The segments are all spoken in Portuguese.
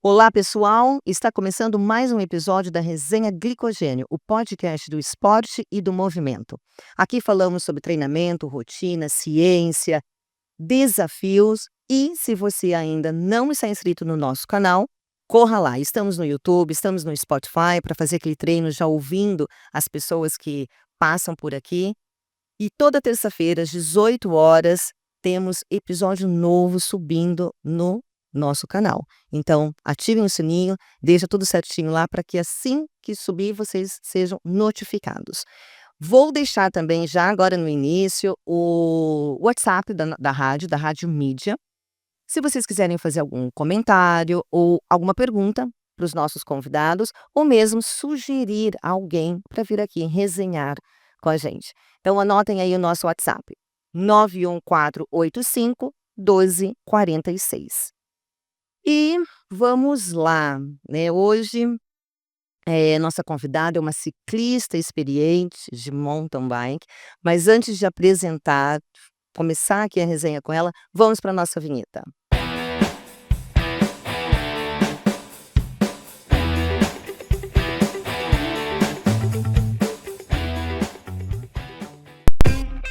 Olá, pessoal! Está começando mais um episódio da Resenha Glicogênio, o podcast do esporte e do movimento. Aqui falamos sobre treinamento, rotina, ciência, desafios e, se você ainda não está inscrito no nosso canal, corra lá. Estamos no YouTube, estamos no Spotify para fazer aquele treino já ouvindo as pessoas que passam por aqui. E toda terça-feira, às 18 horas, temos episódio novo subindo no nosso canal. Então, ativem o sininho, deixa tudo certinho lá para que assim que subir vocês sejam notificados. Vou deixar também já agora no início o WhatsApp da Rádio Mídia. Se vocês quiserem fazer algum comentário ou alguma pergunta para os nossos convidados, ou mesmo sugerir alguém para vir aqui resenhar com a gente. Então, anotem aí o nosso WhatsApp, 91485-1246. E vamos lá, né? Hoje, nossa convidada é uma ciclista experiente de mountain bike, mas antes de começar aqui a resenha com ela, vamos para a nossa vinheta.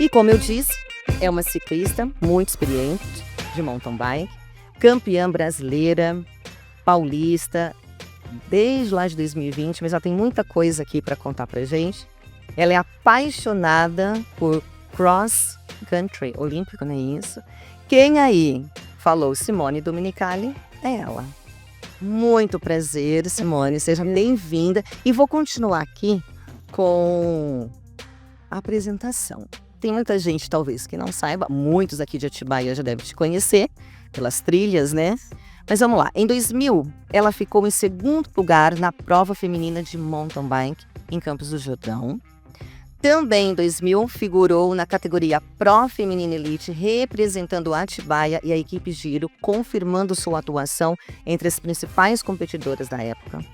E como eu disse, é uma ciclista muito experiente de mountain bike, campeã brasileira, paulista, desde lá de 2020, mas ela tem muita coisa aqui para contar pra gente. Ela é apaixonada por cross country olímpico, não é isso? Quem aí falou Simone Domenicali é ela. Muito prazer, Simone, seja bem-vinda. E vou continuar aqui com a apresentação. Tem muita gente, talvez, que não saiba, muitos aqui de Atibaia já devem te conhecer, pelas trilhas, né? Mas vamos lá. Em 2000, ela ficou em segundo lugar na prova feminina de mountain bike em Campos do Jordão. Também em 2000, figurou na categoria Pro Feminina Elite, representando a Atibaia e a equipe Giro, confirmando sua atuação entre as principais competidoras da época.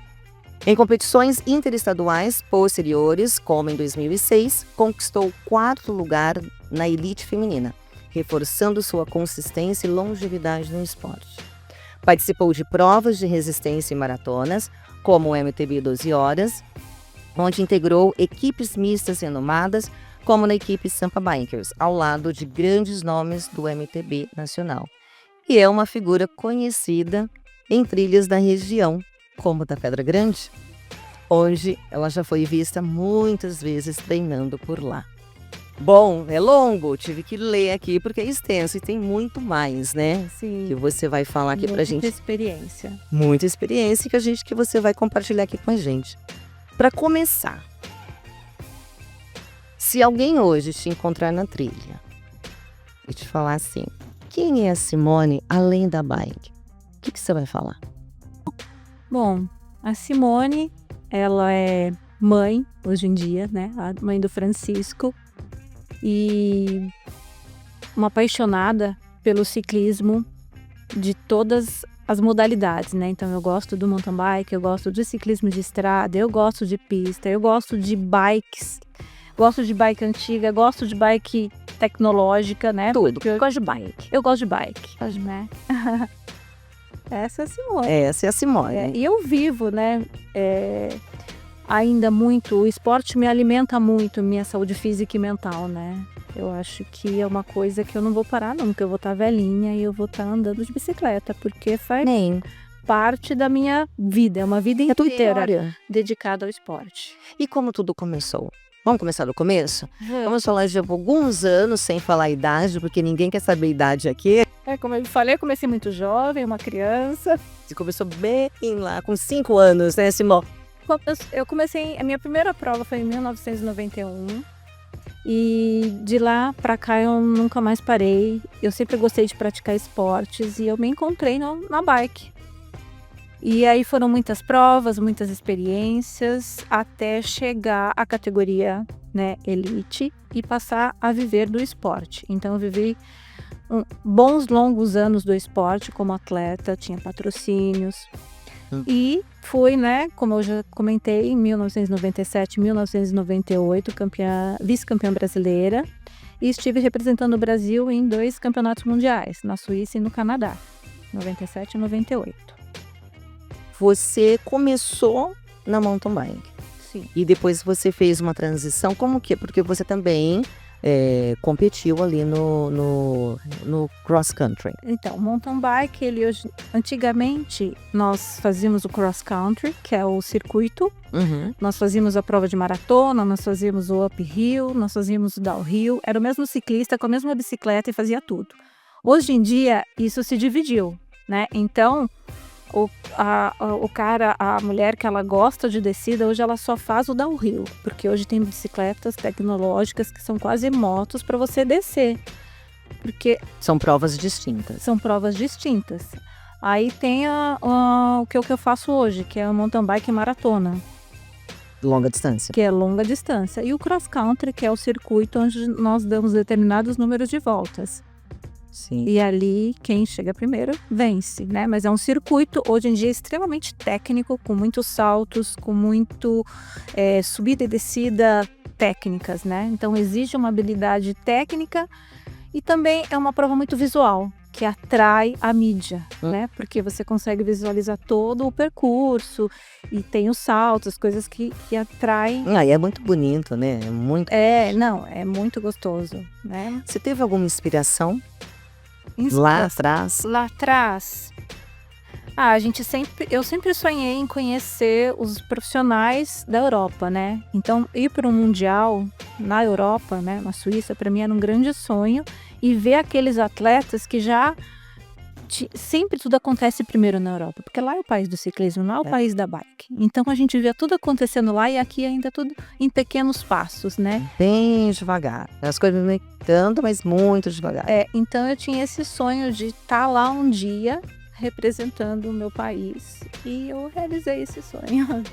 Em competições interestaduais posteriores, como em 2006, conquistou o quarto lugar na Elite Feminina, reforçando sua consistência e longevidade no esporte. Participou de provas de resistência e maratonas, como o MTB 12 Horas, onde integrou equipes mistas renomadas, como na equipe Sampa Bikers, ao lado de grandes nomes do MTB nacional. E é uma figura conhecida em trilhas da região, como da Pedra Grande, onde ela já foi vista muitas vezes treinando por lá. Bom, é longo, tive que ler aqui porque é extenso e tem muito mais, né? Sim. Que você vai falar aqui pra gente. Muita experiência. Muita experiência que você vai compartilhar aqui com a gente. Para começar, se alguém hoje te encontrar na trilha e te falar assim, quem é a Simone além da bike? O que você vai falar? Bom, a Simone, ela é mãe hoje em dia, né? A mãe do Francisco. E uma apaixonada pelo ciclismo de todas as modalidades, né? Então eu gosto do mountain bike, eu gosto de ciclismo de estrada, eu gosto de pista, eu gosto de bikes, gosto de bike antiga, gosto de bike tecnológica, né? Tudo. Eu gosto de bike. Eu gosto de bike, né? Essa é a Simone. Essa é a Simone. E eu vivo, né? Ainda muito, o esporte me alimenta muito minha saúde física e mental, né? Eu acho que é uma coisa que eu não vou parar nunca, eu vou estar velhinha e eu vou estar andando de bicicleta, porque faz parte da minha vida, é uma vida inteira dedicada ao esporte. E como tudo começou? Vamos começar do começo? Vamos falar de alguns anos, sem falar a idade, porque ninguém quer saber a idade aqui. Como eu falei, eu comecei muito jovem, uma criança. Você começou bem lá, com 5 anos, né, Simone? Eu comecei, a minha primeira prova foi em 1991 e de lá pra cá eu nunca mais parei. Eu sempre gostei de praticar esportes e eu me encontrei na bike. E aí foram muitas provas, muitas experiências, até chegar à categoria, né, Elite e passar a viver do esporte. Então eu vivi bons longos anos do esporte como atleta, tinha patrocínios. E fui, né, como eu já comentei, em 1997, 1998, vice-campeã brasileira. E estive representando o Brasil em 2 campeonatos mundiais, na Suíça e no Canadá, 97 e 98. você começou na mountain bike Sim. e depois você fez uma transição, como que? Porque você também competiu ali no cross country. Então, o mountain bike, antigamente nós fazíamos o cross country, que é o circuito. Uhum. Nós fazíamos a prova de maratona, nós fazíamos o uphill, nós fazíamos o downhill. Era o mesmo ciclista com a mesma bicicleta e fazia tudo. Hoje em dia, isso se dividiu, né? Então, a mulher que ela gosta de descida, hoje ela só faz o downhill, porque hoje tem bicicletas tecnológicas que são quase motos para você descer, porque São provas distintas. são provas distintas. Aí tem o que eu faço hoje, que é a mountain bike maratona, Longa distância. que é longa distância, e o cross country, que é o circuito onde nós damos determinados números de voltas. Sim. E ali, quem chega primeiro vence, né? Mas é um circuito, hoje em dia, extremamente técnico, com muitos saltos, com muito subida e descida técnicas, né? Então, exige uma habilidade técnica e também é uma prova muito visual, que atrai a mídia, né? Porque você consegue visualizar todo o percurso e tem os saltos, coisas que atraem. E é muito bonito, né? É muito... É muito gostoso, né? Você teve alguma inspiração lá atrás? Lá atrás, eu sempre sonhei em conhecer os profissionais da Europa, né? Então, ir para um mundial na Europa, né, na Suíça, para mim era um grande sonho, e ver aqueles atletas que já sempre tudo acontece primeiro na Europa, porque lá é o país do ciclismo, não é o país da bike. Então a gente vê tudo acontecendo lá e aqui ainda tudo em pequenos passos, né? Bem devagar. As coisas não tanto, mas muito devagar. Então eu tinha esse sonho de estar lá um dia representando o meu país, e eu realizei esse sonho.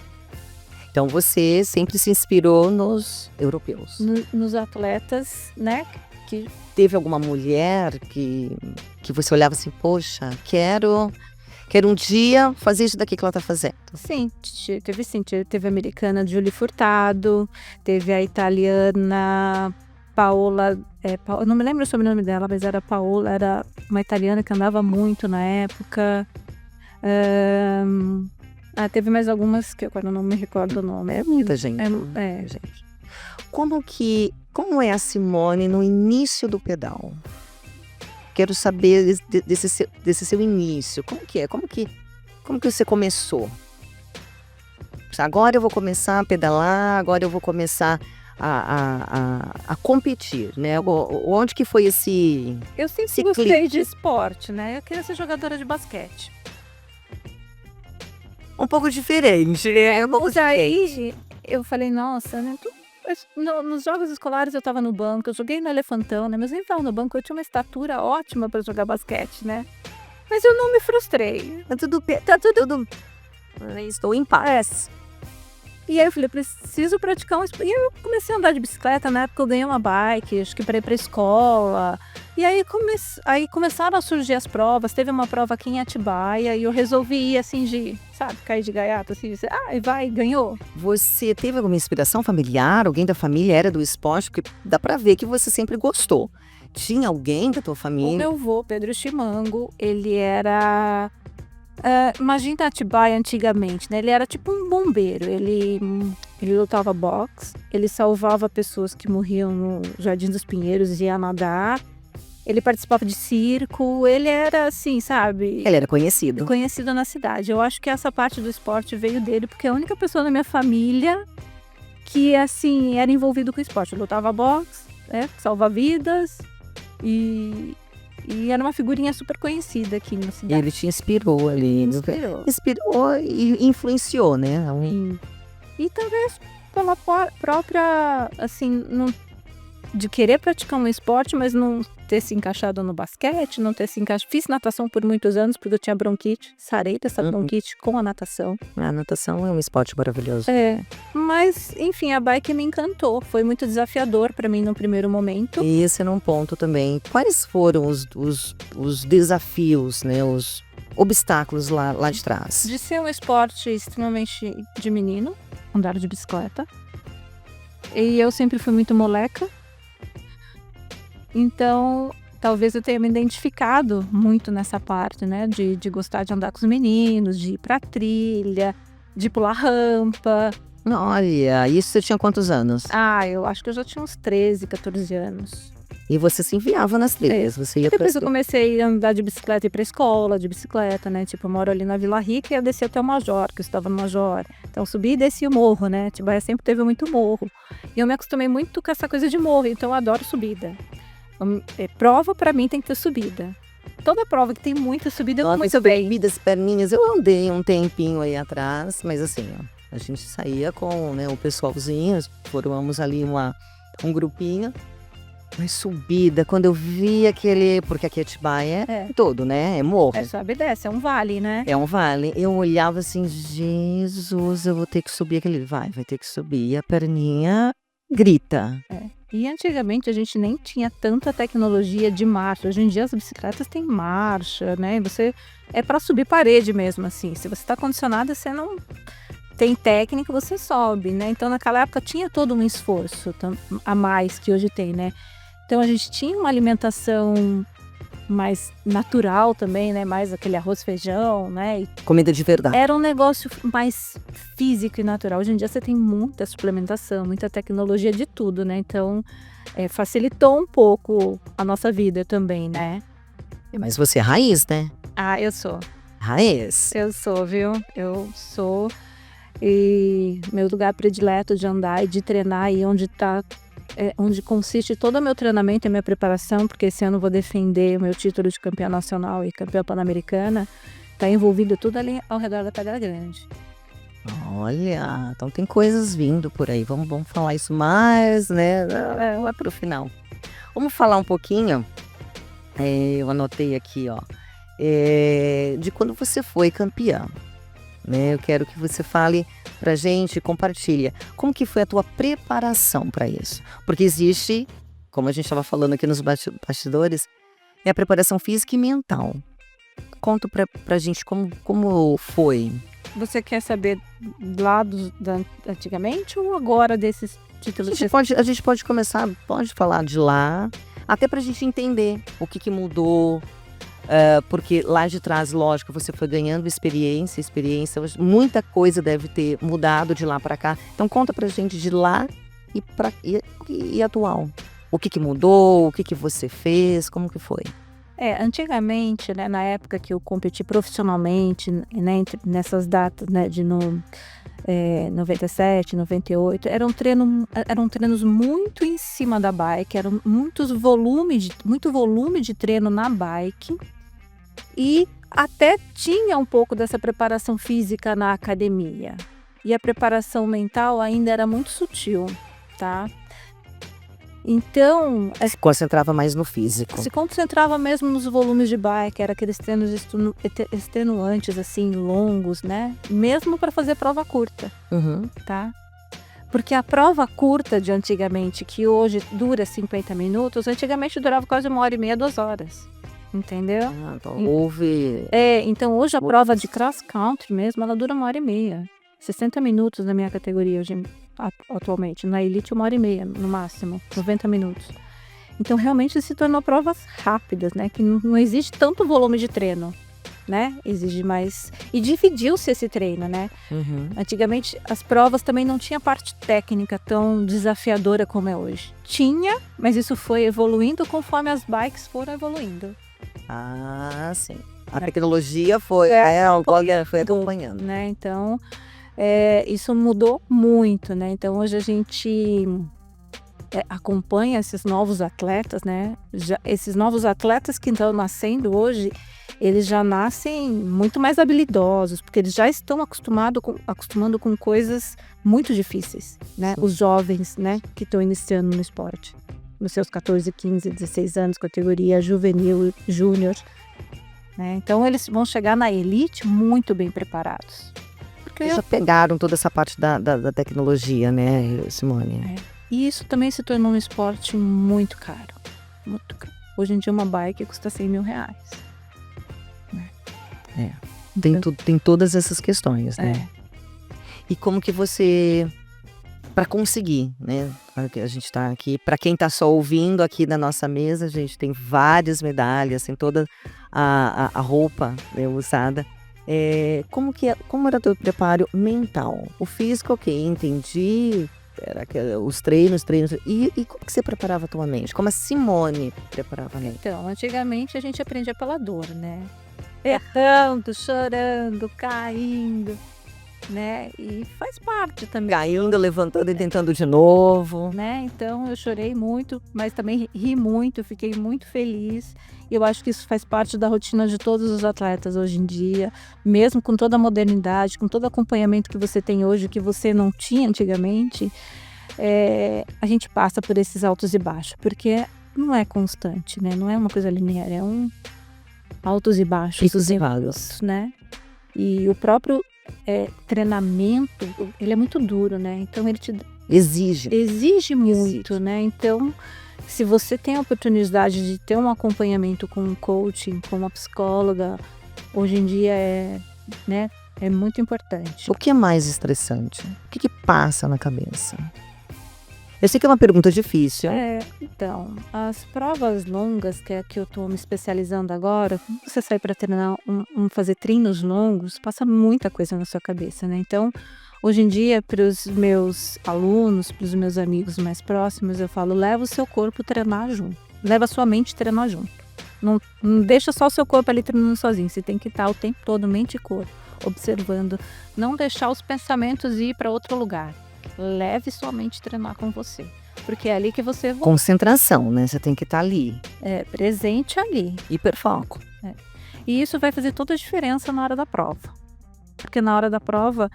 Então você sempre se inspirou nos europeus. Nos atletas, né? Que Teve alguma mulher que você olhava assim, poxa, quero um dia fazer isso daqui que ela tá fazendo? sim, teve a americana Julie Furtado, teve a italiana Paola, eu não me lembro o sobrenome dela, mas era Paola, era uma italiana que andava muito na época. Teve mais algumas que agora não me recordo o nome. É muita gente. Gente. Como é a Simone no início do pedal? Quero saber desse seu início. Como que é? Como que você começou? Agora eu vou começar a pedalar, agora eu vou começar a competir, né? Onde que foi esse... Eu sempre gostei de esporte, né? Eu queria ser jogadora de basquete. Um pouco diferente, né? Mas aí eu falei, nossa, né? Nos jogos escolares eu tava no banco, eu joguei no Elefantão, né? Mas eu tava no banco, eu tinha uma estatura ótima para jogar basquete, né? Mas eu não me frustrei. Tá tudo... Estou em paz. E aí eu falei, preciso praticar um esporte. E eu comecei a andar de bicicleta, na época eu ganhei uma bike, acho que para ir pra escola. E aí, começaram a surgir as provas, teve uma prova aqui em Atibaia e eu resolvi ir assim cair de gaiato, assim, ganhou. Você teve alguma inspiração familiar? Alguém da família era do esporte? Porque dá pra ver que você sempre gostou. Tinha alguém da tua família? O meu avô, Pedro Chimango, ele era... imagina Atibaia antigamente, né? Ele era tipo um bombeiro, ele lutava boxe, ele salvava pessoas que morriam no Jardim dos Pinheiros e ia nadar, ele participava de circo, ele era assim, sabe? Ele era conhecido. Conhecido na cidade. Eu acho que essa parte do esporte veio dele, porque é a única pessoa na minha família que, assim, era envolvido com esporte. Eu lutava boxe, né? Salva vidas e era uma figurinha super conhecida aqui na cidade. E ele te inspirou ali. Inspirou e influenciou, né? E talvez pela própria, assim, de querer praticar um esporte, mas não ter se encaixado no basquete, não ter se encaixado. Fiz natação por muitos anos, porque eu tinha bronquite. Sarei dessa bronquite com a natação. A natação é um esporte maravilhoso. Mas, enfim, a bike me encantou. Foi muito desafiador para mim no primeiro momento. E esse é um ponto também. Quais foram os desafios, né? Os obstáculos lá de trás? De ser um esporte extremamente de menino, andar de bicicleta. E eu sempre fui muito moleca. Então, talvez eu tenha me identificado muito nessa parte, né? De gostar de andar com os meninos, de ir pra trilha, de pular rampa. Olha, isso você tinha quantos anos? Eu acho que eu já tinha uns 13, 14 anos. E você se enfiava nas trilhas, você ia Depois pra... eu comecei a andar de bicicleta e ir pra escola, de bicicleta, né? Tipo, eu moro ali na Vila Rica e eu desci até o Major, que eu estava no Major. Então, eu subi e desci o morro, né? Atibaia sempre teve muito morro. E eu me acostumei muito com essa coisa de morro, então eu adoro subida. Prova, pra mim, tem que ter subida. Toda prova que tem muita subida, eu vou muito bem. Subidas, perninhas, eu andei um tempinho aí atrás, mas assim, ó, a gente saía com, né, o pessoalzinho, formamos ali um grupinho. Mas subida, quando eu vi aquele... Porque aqui Atibaia é todo, né? É morro. É sobe e desce, é um vale, né? É um vale. Eu olhava assim, Jesus, eu vou ter que subir aquele... Vai ter que subir. E a perninha grita. E antigamente a gente nem tinha tanta tecnologia de marcha. Hoje em dia as bicicletas têm marcha, né? É para subir parede mesmo, assim. Se você está condicionada, você não tem técnica, você sobe, né? Então naquela época tinha todo um esforço a mais que hoje tem, né? Então a gente tinha uma alimentação mais natural também, né? Mais aquele arroz, feijão, né? Comida de verdade. Era um negócio mais físico e natural. Hoje em dia você tem muita suplementação, muita tecnologia de tudo, né? Então facilitou um pouco a nossa vida também, né? Mas você é raiz, né? Eu sou. Raiz. Eu sou, viu? Eu sou. E meu lugar predileto de andar e de treinar e onde consiste todo o meu treinamento e minha preparação, porque esse ano eu vou defender o meu título de campeã nacional e campeã pan-americana, tá envolvido tudo ali ao redor da Pedra Grande. Olha, então tem coisas vindo por aí, vamos falar isso mais, né, lá pro final. Vamos falar um pouquinho, eu anotei aqui, ó, de quando você foi campeã. Eu quero que você fale pra gente, compartilha, como que foi a tua preparação para isso? Porque existe, como a gente estava falando aqui nos bastidores, é a preparação física e mental. Conta pra gente como foi. Você quer saber lá antigamente ou agora desses títulos? A gente pode começar, pode falar de lá, até pra gente entender o que mudou. Porque lá de trás, lógico, você foi ganhando experiência, muita coisa deve ter mudado de lá para cá. Então conta pra gente de lá e atual. O que mudou, o que você fez, como que foi? Antigamente, né, na época que eu competi profissionalmente, né, nessas datas, né, de 97, 98, eram treinos muito em cima da bike, eram muito volume de treino na bike. E até tinha um pouco dessa preparação física na academia. E a preparação mental ainda era muito sutil, tá? Então... Se concentrava mais no físico. Se concentrava mesmo nos volumes de bike, era aqueles treinos extenuantes, assim, longos, né? Mesmo para fazer prova curta, tá? Porque a prova curta de antigamente, que hoje dura 50 minutos, antigamente durava quase 1h30, 2 horas. Entendeu? Então houve... Então hoje a prova de cross country mesmo, ela dura 1h30. 60 minutos na minha categoria hoje, atualmente. Na elite 1h30 no máximo, 90 minutos. Então realmente se tornou provas rápidas, né? Que não exige tanto volume de treino, né? Exige mais... E dividiu-se esse treino, né? Antigamente as provas também não tinha parte técnica tão desafiadora como é hoje. Tinha, mas isso foi evoluindo conforme as bikes foram evoluindo. Sim. A tecnologia foi acompanhando. Né? Então, isso mudou muito, né? Então, hoje a gente acompanha esses novos atletas, né? Esses novos atletas que estão nascendo hoje, eles já nascem muito mais habilidosos, porque eles já estão acostumando com coisas muito difíceis, né? Os jovens, né, que estão iniciando no esporte. Nos seus 14, 15, 16 anos, categoria juvenil, júnior. Né? Então, eles vão chegar na elite muito bem preparados. Porque eles já pegaram toda essa parte da tecnologia, né, Simone? E isso também se tornou um esporte muito caro. Muito caro. Hoje em dia, uma bike custa R$100 mil. Né? Tem todas essas questões, né? E como que você para conseguir, né? A gente está aqui, para quem está só ouvindo aqui da nossa mesa, a gente tem várias medalhas, tem toda a roupa, né, usada. Como era o teu preparo mental? O físico, ok, entendi. Os treinos. E como que você preparava a tua mente? Como a Simone preparava a mente? Então, antigamente a gente aprendia pela dor, né? Errando, chorando, caindo, né? E faz parte também, Caindo, levantando e tentando de novo. né? Então eu chorei muito, mas também ri muito, fiquei muito feliz. E eu acho que isso faz parte da rotina de todos os atletas hoje em dia, mesmo com toda a modernidade, com todo o acompanhamento que você tem hoje, que você não tinha antigamente, a gente passa por esses altos e baixos, porque não é constante, né? Não é uma coisa linear, é um altos e baixos, Picos e vales. né? E o próprio treinamento, ele é muito duro, né? Então ele te exige muito, né? Então, se você tem a oportunidade de ter um acompanhamento com um coaching, com uma psicóloga, hoje em dia né, é muito importante. O que é mais estressante? O que passa na cabeça? Eu sei que é uma pergunta difícil. Então, as provas longas, que é a que eu estou me especializando agora, quando você sai para treinar, fazer treinos longos, passa muita coisa na sua cabeça, né? Então, hoje em dia, para os meus alunos, para os meus amigos mais próximos, eu falo, leva o seu corpo treinar junto. Leva a sua mente treinar junto. Não deixa só o seu corpo ali treinando sozinho. Você tem que estar o tempo todo, mente e corpo, observando. Não deixar os pensamentos ir para outro lugar. Leve sua mente treinar com você. Porque é ali que você vai. Concentração, né? Você tem que estar ali. Presente ali. Hiperfoco. E isso vai fazer toda a diferença na hora da prova. Porque na hora da prova,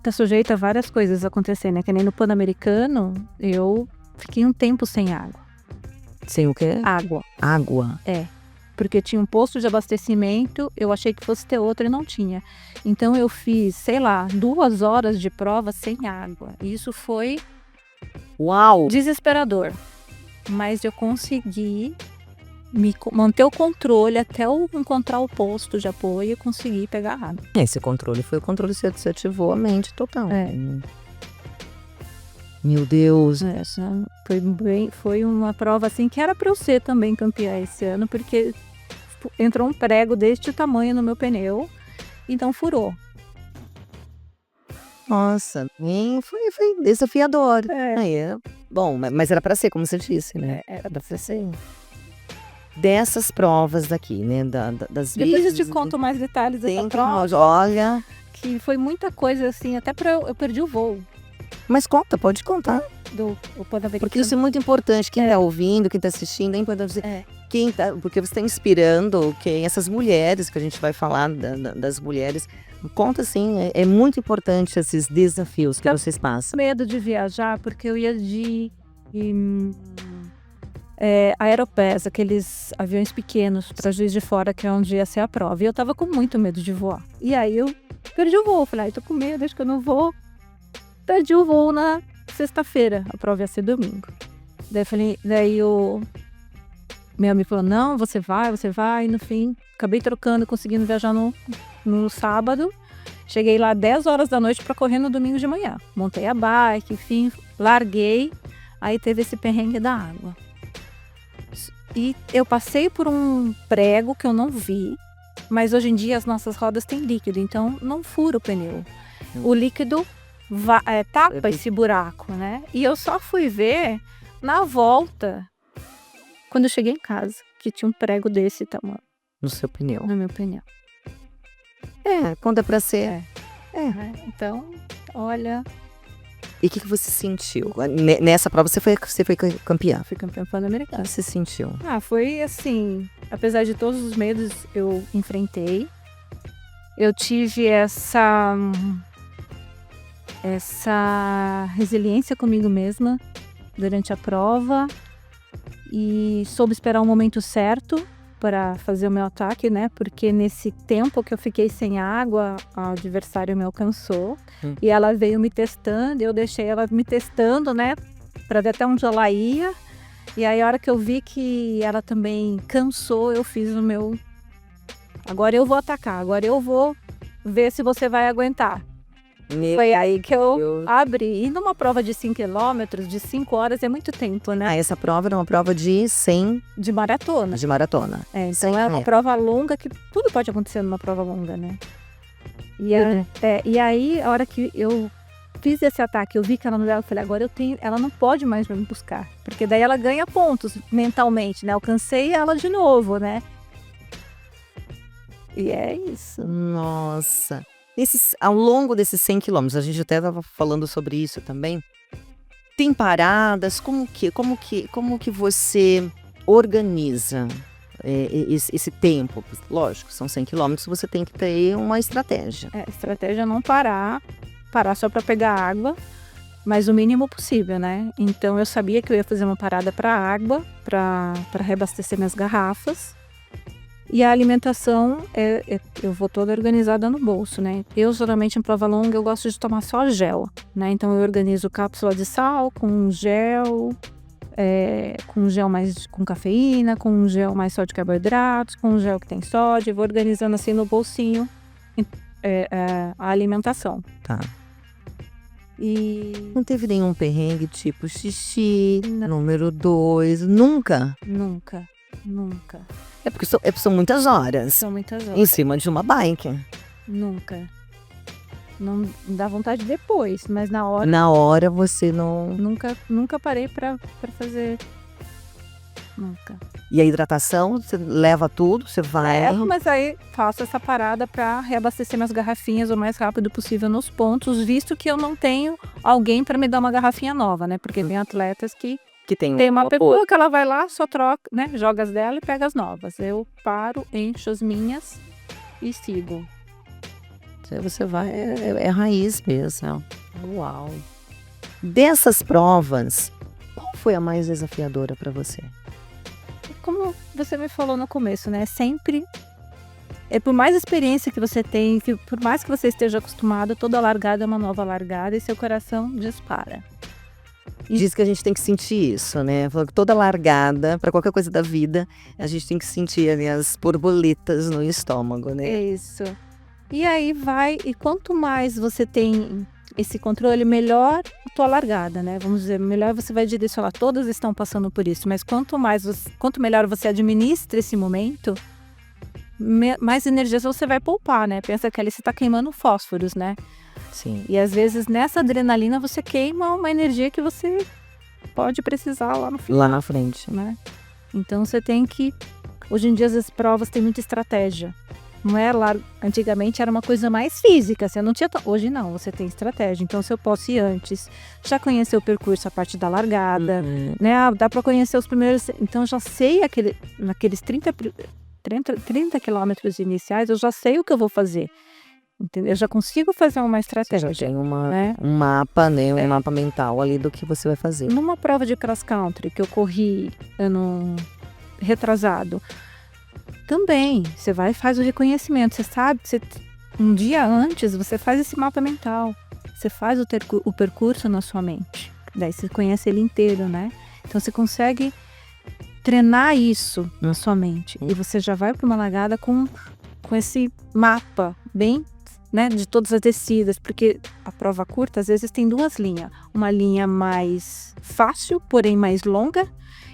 tá sujeito a várias coisas acontecerem, né? Que nem no Pan-Americano, eu fiquei um tempo sem água. Sem o quê? Água. Água. Porque tinha um posto de abastecimento, eu achei que fosse ter outro e não tinha. Então eu fiz, 2 horas de prova sem água. E isso foi Uau! desesperador. Mas eu consegui manter o controle até eu encontrar o posto de apoio e conseguir pegar água. Esse controle foi o controle que você ativou a mente total. Meu Deus. Essa foi uma prova assim que era para eu ser também campeã esse ano, porque entrou um prego deste tamanho no meu pneu, então furou. Nossa, foi desafiador. Bom, mas era para ser, como você disse, né? Era para ser. Dessas provas daqui, né? Das Depois vezes. eu te conto mais detalhes dessa prova. Olha. Que foi muita coisa assim, até eu perdi o voo. Mas pode contar. Do Pan-Americano. Porque isso é muito importante. Quem está ouvindo, quem está assistindo, é importante dizer. Porque você está inspirando essas mulheres, que a gente vai falar das mulheres. Conta assim, é muito importante esses desafios que vocês passam. Medo de viajar, porque eu ia de Aeropass, aqueles aviões pequenos para Juiz de Fora, que é onde ia ser a prova. E eu tava com muito medo de voar. E aí eu perdi o voo. Falei, tô com medo, acho que eu não vou. Perdi o voo na sexta-feira, a prova ia ser domingo. Daí o meu amigo falou, não, você vai. E no fim, acabei trocando, conseguindo viajar no sábado. Cheguei lá 10 horas da noite para correr no domingo de manhã. Montei a bike, enfim, larguei. Aí teve esse perrengue da água. E eu passei por um prego que eu não vi, mas hoje em dia as nossas rodas têm líquido, então não fura o pneu. O líquido tapa esse buraco, né? E eu só fui ver na volta, quando eu cheguei em casa, que tinha um prego desse tamanho. No seu pneu. No meu pneu. Quando é pra ser. Então, olha. E o que você sentiu? Nessa prova você foi campeã. Fui campeã pan-americana. O que você sentiu? Foi assim, apesar de todos os medos, eu enfrentei. Eu tive essa resiliência comigo mesma durante a prova e soube esperar o momento certo para fazer o meu ataque, né? Porque nesse tempo que eu fiquei sem água, a adversária me alcançou e ela veio me testando, eu deixei ela me testando, né? Para ver até onde ela ia. E aí a hora que eu vi que ela também cansou, eu fiz o meu... Agora eu vou atacar, agora eu vou ver se você vai aguentar. Foi aí que eu abri. E numa prova de 5 quilômetros, de 5 horas, é muito tempo, né? Essa prova era uma prova de 100 De maratona. de maratona. Então é uma prova longa, que tudo pode acontecer numa prova longa, né? E aí, a hora que eu fiz esse ataque, eu vi que ela não dela, eu falei, agora ela não pode mais me buscar. Porque daí ela ganha pontos mentalmente, né? Alcancei ela de novo, né? E é isso. Nossa. Ao longo desses 100 quilômetros, a gente até estava falando sobre isso também. Tem paradas? Como que você organiza esse tempo? Lógico, são 100 quilômetros, você tem que ter uma estratégia. A estratégia é não parar só para pegar água, mas o mínimo possível, né? Então eu sabia que eu ia fazer uma parada para água, para reabastecer minhas garrafas. E a alimentação, eu vou toda organizada no bolso, né? Eu, geralmente, em prova longa, eu gosto de tomar só gel, né? Então, eu organizo cápsula de sal com gel mais com cafeína, com um gel mais só de carboidratos, com um gel que tem sódio. Eu vou organizando assim no bolsinho a alimentação. Tá. E não teve nenhum perrengue tipo xixi, número 2, nunca? Nunca. É porque são muitas horas. São muitas horas. Em cima de uma bike. Nunca. Não dá vontade depois, mas na hora... Na hora você não... Nunca parei pra fazer. Nunca. E a hidratação, você leva tudo, você vai... Mas aí faço essa parada pra reabastecer minhas garrafinhas o mais rápido possível nos pontos, visto que eu não tenho alguém pra me dar uma garrafinha nova, né? Porque tem atletas que tem uma pessoa que ela vai lá, só troca, né? Joga as dela e pega as novas. Eu paro, encho as minhas e sigo. Você vai, é raiz mesmo. Uau! Dessas provas, qual foi a mais desafiadora para você? Como você me falou no começo, né? Sempre, por mais experiência que você tem, por mais que você esteja acostumado, toda largada é uma nova largada e seu coração dispara. Diz que a gente tem que sentir isso, né? Toda largada, para qualquer coisa da vida, a gente tem que sentir ali as borboletas no estômago, né? É isso. E aí e quanto mais você tem esse controle, melhor a tua largada, né? Vamos dizer, melhor você vai direcionar. Todas estão passando por isso, mas quanto melhor você administra esse momento, mais energias você vai poupar, né? Pensa que ali você está queimando fósforos, né? Sim. E às vezes nessa adrenalina você queima uma energia que você pode precisar lá no final. Lá na frente. Né? Então você tem que... Hoje em dia as provas têm muita estratégia. Não é lá... Antigamente era uma coisa mais física. Você não tinha... Hoje não, você tem estratégia. Então se eu posso ir antes, já conhecer o percurso, a parte da largada, né? Dá para conhecer os primeiros... Então já sei naqueles 30 quilômetros iniciais, eu já sei o que eu vou fazer. Entendeu? Eu já consigo fazer uma estratégia. Você já tem um mapa, né? Um mapa mental ali do que você vai fazer. Numa prova de cross country que eu corri ano retrasado, também você vai e faz o reconhecimento. Você sabe, um dia antes você faz esse mapa mental. Você faz o percurso na sua mente. Daí você conhece ele inteiro, né? Então você consegue treinar isso na sua mente. E você já vai para uma largada com esse mapa bem, né, de todas as descidas, porque a prova curta às vezes tem duas linhas, uma linha mais fácil, porém mais longa,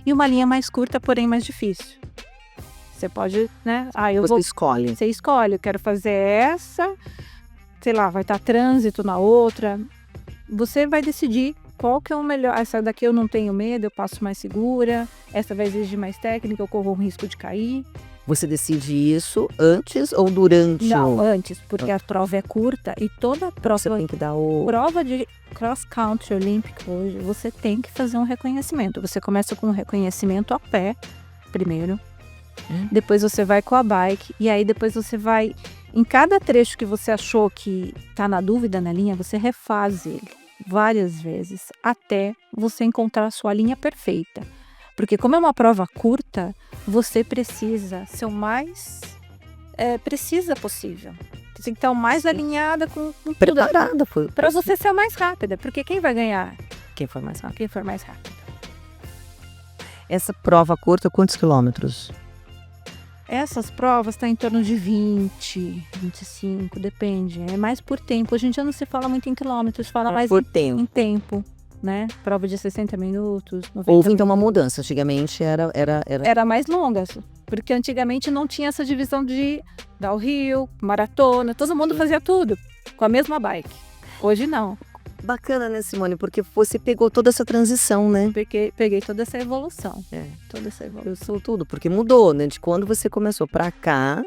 e uma linha mais curta, porém mais difícil. Você pode, né, você escolhe, eu quero fazer essa, sei lá, vai estar trânsito na outra, você vai decidir qual que é o melhor. Essa daqui eu não tenho medo, eu passo mais segura, essa vai exigir mais técnica, eu corro o risco de cair. Você decide isso antes ou durante? Não, antes, porque a prova é curta e toda prova... Você tem que dar prova de cross country olímpico hoje, você tem que fazer um reconhecimento. Você começa com um reconhecimento a pé, primeiro. Depois você vai com a bike. E aí depois você vai... Em cada trecho que você achou que tá na dúvida na linha, você refaz ele várias vezes, até você encontrar a sua linha perfeita. Porque como é uma prova curta, você precisa ser o mais precisa possível. Você tem que estar o mais alinhada com tudo. Preparada. Para você ser a mais rápida. Porque quem vai ganhar? Quem for mais rápido. Quem for mais rápido. Essa prova curta, quantos quilômetros? Essas provas estão em torno de 20, 25, depende. É mais por tempo. Hoje em dia não se fala muito em quilômetros, fala mais Por tempo. em tempo, né? Prova de 60 minutos, 90 Houve então uma mudança. Antigamente era Era mais longa, porque antigamente não tinha essa divisão de downhill, maratona, todo mundo fazia tudo com a mesma bike. Hoje não. bacana, né, Simone? Porque você pegou toda essa transição, né? Peguei toda essa evolução. É. Toda essa evolução. Eu sou tudo, porque mudou, né? De quando você começou pra cá,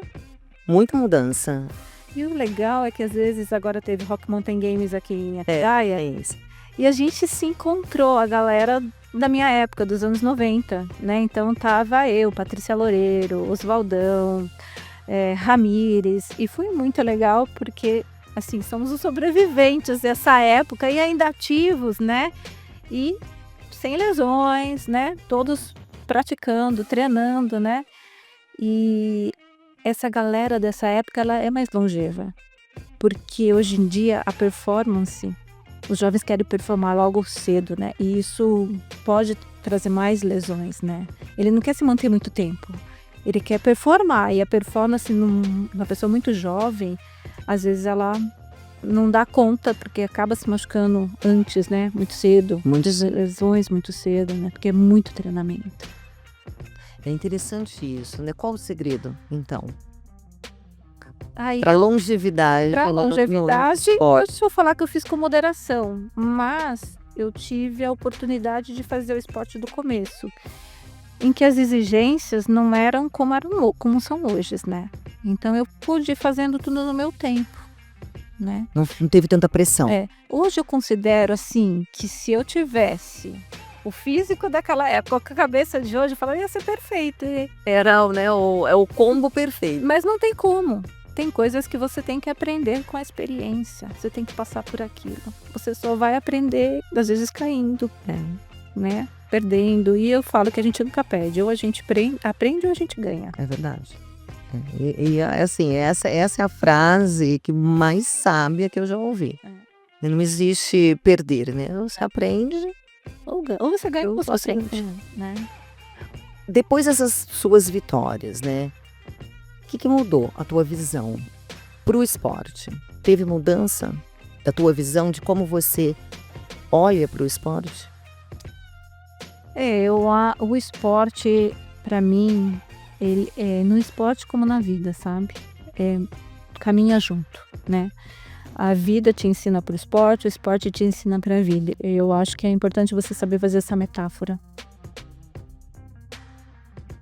muita mudança. E o legal é que às vezes agora teve Rock Mountain Games aqui em Atibaia. É isso. E a gente se encontrou, a galera da minha época, dos anos 90, né? Então tava eu, Patrícia Loureiro, Oswaldão, Ramires. E foi muito legal porque, assim, somos os sobreviventes dessa época e ainda ativos, né? E sem lesões, né? Todos praticando, treinando, né? E essa galera dessa época, ela é mais longeva. Porque hoje em dia a performance, os jovens querem performar logo cedo, né? E isso pode trazer mais lesões, né? Ele não quer se manter muito tempo. Ele quer performar. E a performance numa pessoa muito jovem, às vezes ela não dá conta, porque acaba se machucando antes, né? Muito cedo. Muitas lesões muito cedo, né? Porque é muito treinamento. É interessante isso, né? Qual o segredo, então? Aí, Para longevidade. Para falando longevidade, no esporte. eu vou falar que eu fiz com moderação, mas eu tive a oportunidade de fazer o esporte do começo, em que as exigências não eram como são hoje, né? Então eu pude ir fazendo tudo no meu tempo, né? Não teve tanta pressão. Hoje eu considero assim que se eu tivesse o físico daquela época com a cabeça de hoje, eu falaria ia ser perfeito. Era, né, o combo perfeito. Mas não tem como. Tem coisas que você tem que aprender com a experiência. Você tem que passar por aquilo. Você só vai aprender, às vezes, caindo, né? Perdendo. E eu falo que a gente nunca perde. Ou a gente aprende ou a gente ganha. É verdade. E assim, essa é a frase que mais sábia que eu já ouvi. Não existe perder, né? Você aprende ou você ganha ou você aprende. Né? Depois dessas suas vitórias, né? O que mudou a tua visão para o esporte? Teve mudança da tua visão de como você olha para o esporte? O esporte, para mim, ele no esporte como na vida, sabe? Caminha junto, né? A vida te ensina para o esporte te ensina para a vida. Eu acho que é importante você saber fazer essa metáfora.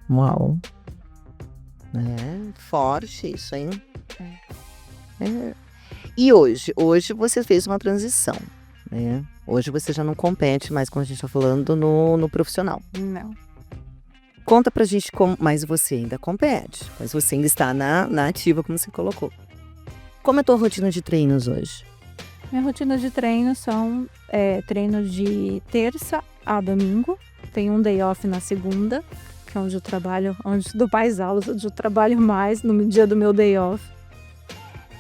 Uau! Forte isso, hein? E hoje você fez uma transição, né? Hoje você já não compete mais, como a gente está falando, no profissional. Não. Conta pra gente como, mas você ainda compete, mas você ainda está na ativa, como você colocou. Como é a tua rotina de treinos hoje? Minha rotina de treinos são treinos de terça a domingo. Tem um day off na segunda, que é onde eu trabalho, onde eu dou mais aulas, onde eu trabalho mais no dia do meu day off.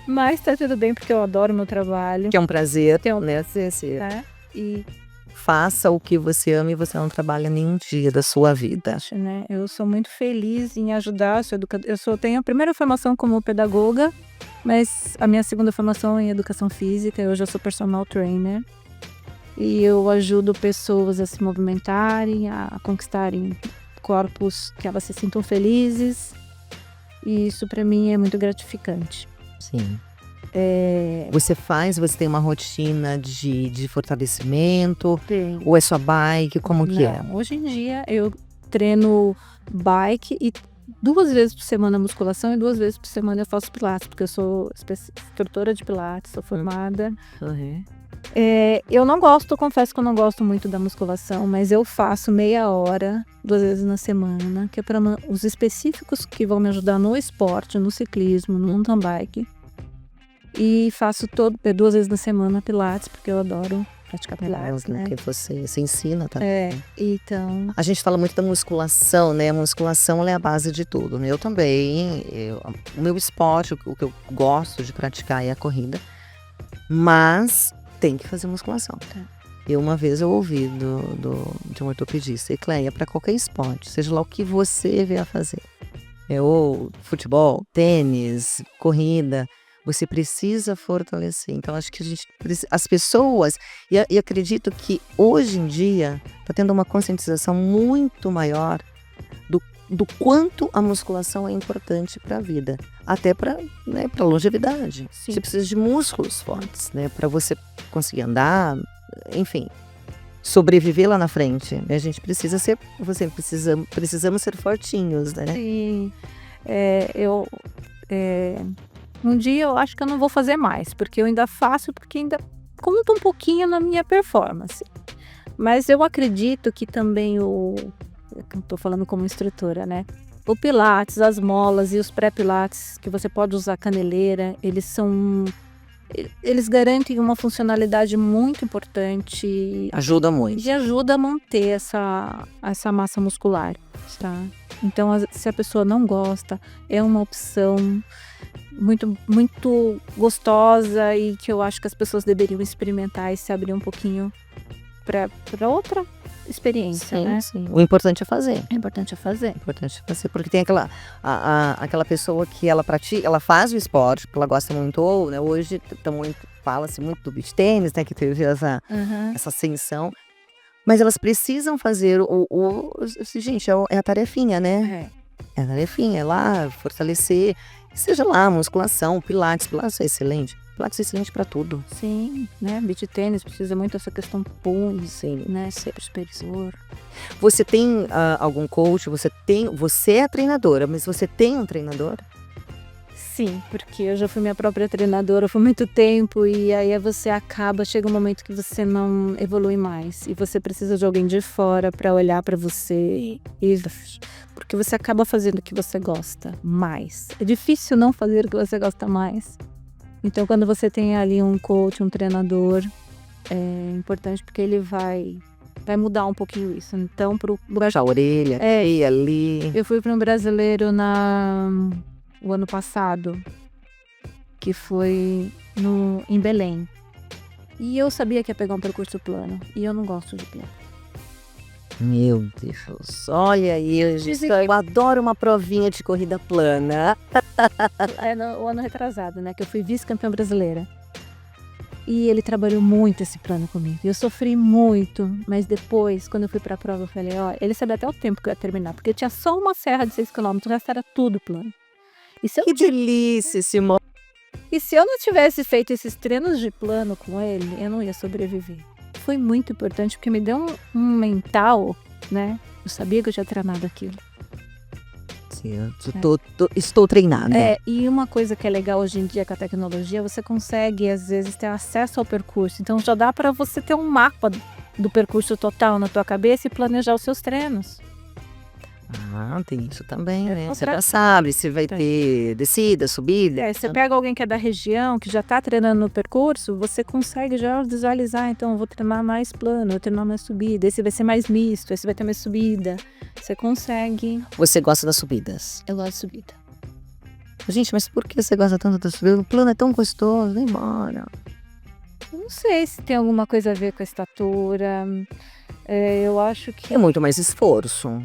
Mas tá tudo bem, porque eu adoro meu trabalho. Que é um prazer, né? E faça o que você ama e você não trabalha nenhum dia da sua vida. Né? Eu sou muito feliz em ajudar, tenho a primeira formação como pedagoga, mas a minha segunda formação é em educação física, eu já sou personal trainer. E eu ajudo pessoas a se movimentarem, a conquistarem corpos que elas se sintam felizes. E isso para mim é muito gratificante. Sim. Você tem uma rotina de fortalecimento? Tem. Ou é sua bike? Como que é? Hoje em dia eu treino bike e 2 vezes por semana musculação e 2 vezes por semana eu faço pilates, porque eu sou instrutora de pilates, sou formada. Eu não gosto, confesso que eu não gosto muito da musculação, mas eu faço meia hora, 2 vezes na semana, que é para os específicos que vão me ajudar no esporte, no ciclismo, no mountain bike. E faço 2 vezes na semana pilates, porque eu adoro praticar pilates, né? Que você ensina, tá? Então... A gente fala muito da musculação, né? A musculação ela é a base de tudo, né? Eu também, o meu esporte, o que eu gosto de praticar é a corrida, mas tem que fazer musculação. E uma vez eu ouvi de um ortopedista, Ecleia, para qualquer esporte, seja lá o que você vier a fazer, ou futebol, tênis, corrida, você precisa fortalecer. Então, acho que as pessoas, e acredito que hoje em dia está tendo uma conscientização muito maior do quanto a musculação é importante para a vida, até para, né, para longevidade. Sim. Você precisa de músculos fortes, né, para você conseguir andar, enfim, sobreviver lá na frente. A gente precisa ser, precisamos ser fortinhos, né? Sim. Um dia eu acho que eu não vou fazer mais, porque eu ainda faço, porque ainda conta um pouquinho na minha performance. Mas eu acredito que também estou falando como instrutora, né? O Pilates, as molas e os pré-Pilates, que você pode usar caneleira, eles garantem uma funcionalidade muito importante Ajuda muito. e ajuda a manter essa massa muscular, tá? Então, se a pessoa não gosta, é uma opção muito, muito gostosa e que eu acho que as pessoas deveriam experimentar e se abrir um pouquinho para outra experiência, Sim, né? sim. O importante é fazer. É importante fazer. Porque tem aquela pessoa que ela pratica, ela faz o esporte, porque ela gosta muito, ou, né, hoje fala-se muito do beach tênis, né, que teve essa ascensão, mas elas precisam fazer gente, é a tarefinha, né? É a tarefinha, é lá fortalecer, seja lá musculação, pilates é excelente. Pilates é excelente para tudo. Sim, né? Beach tênis precisa muito dessa questão punho, Sim. né? Ser superior. Você tem algum coach? Você é a treinadora, mas você tem um treinador? Sim, porque eu já fui minha própria treinadora por muito tempo e aí chega um momento que você não evolui mais e você precisa de alguém de fora para olhar para você porque você acaba fazendo o que você gosta mais. É difícil não fazer o que você gosta mais. Então, quando você tem ali um coach, um treinador, é importante porque ele vai mudar um pouquinho isso. Então, Puxar a orelha, aqui, ali. Eu fui para um brasileiro o ano passado, que foi em Belém. E eu sabia que ia pegar um percurso plano. E eu não gosto de plano. Meu Deus, olha aí, eu adoro uma provinha de corrida plana. O ano retrasado, né, que eu fui vice-campeã brasileira. E ele trabalhou muito esse plano comigo. Eu sofri muito, mas depois, quando eu fui pra prova, eu falei, ele sabia até o tempo que eu ia terminar, porque eu tinha só uma serra de 6 km, o resto era tudo plano. Que delícia, Simone. E se eu não tivesse feito esses treinos de plano com ele, eu não ia sobreviver. Foi muito importante, porque me deu um mental, né? Eu sabia que eu tinha treinado aquilo. Sim, estou treinada. E uma coisa que é legal hoje em dia com a tecnologia, você consegue, às vezes, ter acesso ao percurso. Então, já dá para você ter um mapa do percurso total na tua cabeça e planejar os seus treinos. Tem isso também, né? Você já sabe se vai ter descida, subida. Você pega alguém que é da região, que já está treinando no percurso, você consegue já visualizar. Então, eu vou treinar mais plano, vou treinar mais subida. Esse vai ser mais misto, esse vai ter mais subida. Você consegue. Você gosta das subidas? Eu gosto de subida. Gente, mas por que você gosta tanto da subida? O plano é tão gostoso, nem embora. Eu não sei se tem alguma coisa a ver com a estatura. Eu acho que... É muito mais esforço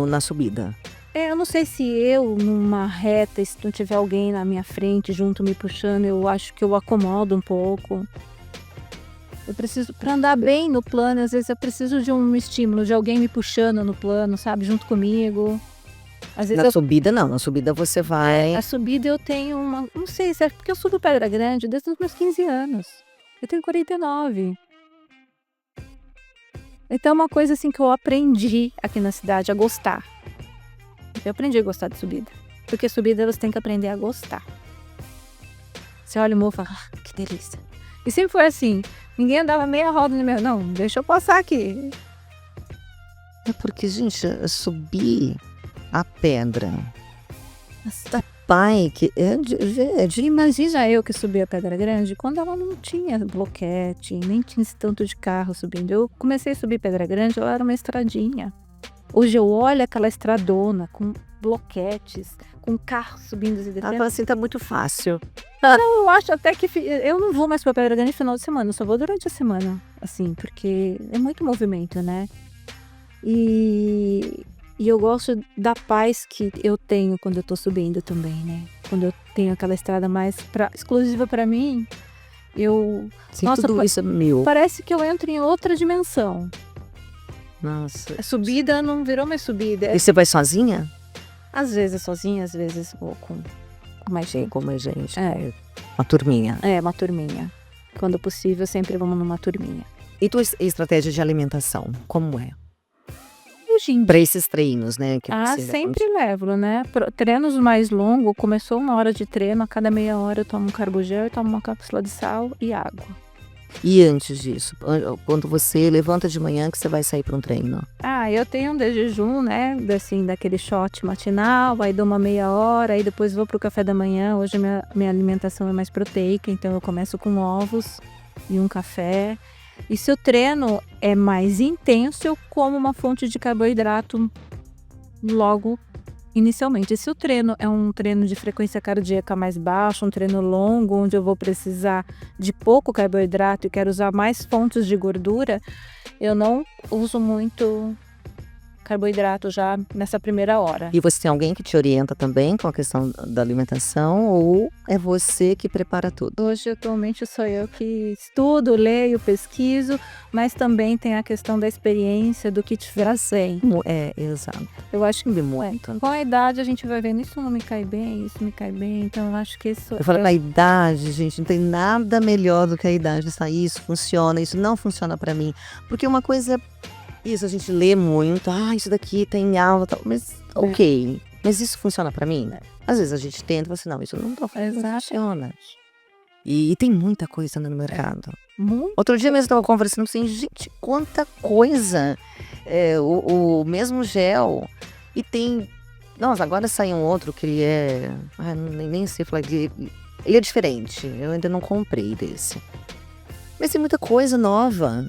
na subida. Eu não sei se eu, numa reta, se não tiver alguém na minha frente junto me puxando, eu acho que eu acomodo um pouco. Eu preciso, para andar bem no plano, às vezes eu preciso de um estímulo, de alguém me puxando no plano, sabe, junto comigo. Às vezes subida não, na subida você vai... A subida eu tenho não sei se é porque eu subo Pedra Grande desde os meus 15 anos. Eu tenho 49. Então é uma coisa assim que eu aprendi aqui na cidade a gostar. Eu aprendi a gostar de subida. Porque subida você tem que aprender a gostar. Você olha o morro e fala, que delícia. E sempre foi assim, ninguém andava meia roda no meu, não, deixa eu passar aqui. É porque, gente, subir a pedra, a bike, Imagina eu que subi a Pedra Grande quando ela não tinha bloquete, nem tinha esse tanto de carro subindo. Eu comecei a subir Pedra Grande, ela era uma estradinha. Hoje eu olho aquela estradona com bloquetes, com carro subindo e descendo. Assim tá muito fácil. Não, eu acho até que eu não vou mais pra Pedra Grande no final de semana, eu só vou durante a semana, assim, porque é muito movimento, né? E E eu gosto da paz que eu tenho quando eu tô subindo também, né? Quando eu tenho aquela estrada mais exclusiva para mim, eu... Sim, Nossa, tudo isso é meu. parece que eu entro em outra dimensão. Nossa. A subida não virou mais subida. E você vai sozinha? Às vezes sozinha, às vezes vou com mais gente. Com mais gente. É, Uma turminha. uma turminha. Quando possível, sempre vamos numa turminha. E tua estratégia de alimentação, como é? Hoje em Para esses treinos, né? Que você sempre levo, né? Treinos mais longos, começou 1 hora de treino, a cada meia hora eu tomo um carbogel, eu tomo uma cápsula de sal e água. E antes disso, quando você levanta de manhã que você vai sair para um treino? Eu tenho um de jejum, né? Assim, daquele shot matinal, aí dou uma meia hora, aí depois vou pro café da manhã. Hoje minha alimentação é mais proteica, então eu começo com ovos e um café. E se o treino é mais intenso, eu como uma fonte de carboidrato logo inicialmente. E se o treino é um treino de frequência cardíaca mais baixa, um treino longo, onde eu vou precisar de pouco carboidrato e quero usar mais fontes de gordura, eu não uso muito carboidrato já nessa primeira hora. E você tem alguém que te orienta também com a questão da alimentação ou é você que prepara tudo? Hoje, atualmente, sou eu que estudo, leio, pesquiso, mas também tem a questão da experiência, do que te trazem. Exato. Eu acho que muito. com a idade a gente vai vendo, isso não me cai bem, isso me cai bem, então eu acho que isso... Eu falo, na idade, gente, não tem nada melhor do que a idade. Isso funciona, isso não funciona pra mim. Porque uma coisa... Isso, a gente lê muito, isso daqui tem aula, tal, mas ok, mas isso funciona pra mim? Às vezes a gente tenta e fala assim, não, isso não funciona. E tem muita coisa no mercado. Outro dia mesmo eu estava conversando assim, gente, quanta coisa, o mesmo gel, e tem, nossa, agora sai um outro que ele é, nem sei falar, ele é diferente, eu ainda não comprei desse. Mas tem muita coisa nova.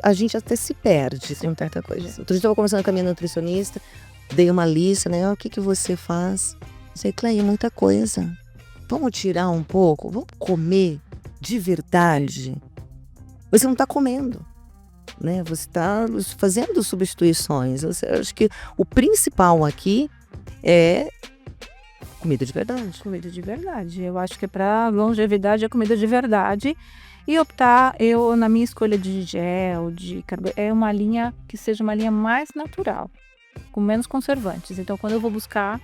A gente até se perde, tem tanta coisa. Outro dia eu estava conversando com a minha nutricionista, dei uma lista, né? O que você faz? Sei, Cleia, muita coisa. Vamos tirar um pouco? Vamos comer de verdade? Você não está comendo, né? Você está fazendo substituições. Eu acho que o principal aqui é comida de verdade. Comida de verdade. Eu acho que para longevidade é comida de verdade. E optar, na minha escolha de gel, de carboidrato, é uma linha que seja uma linha mais natural, com menos conservantes. Então, quando eu vou buscar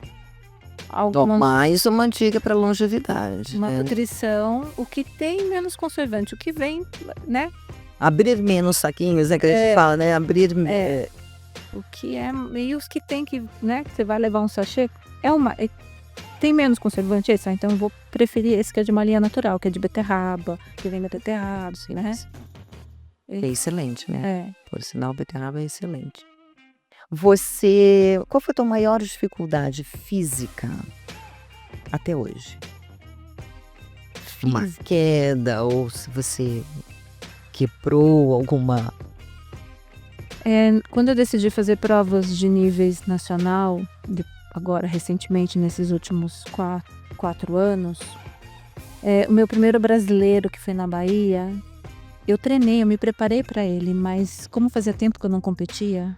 mais uma dica para longevidade. Uma nutrição, o que tem menos conservante, o que vem, né? Abrir menos saquinhos, né? Que a gente fala, né? Abrir... O que é... E os que tem que, né? Você vai levar um sachê, tem menos conservante esse, então eu vou preferir esse que é de uma linha natural, que é de beterraba, que vem da beterraba, assim, né? É excelente, né? É. Por sinal, beterraba é excelente. Qual foi a tua maior dificuldade física até hoje? Uma queda, ou se você quebrou alguma... Quando eu decidi fazer provas de níveis nacional, agora recentemente, nesses últimos 4 anos, o meu primeiro brasileiro, que foi na Bahia, eu treinei, eu me preparei para ele, mas como fazia tempo que eu não competia,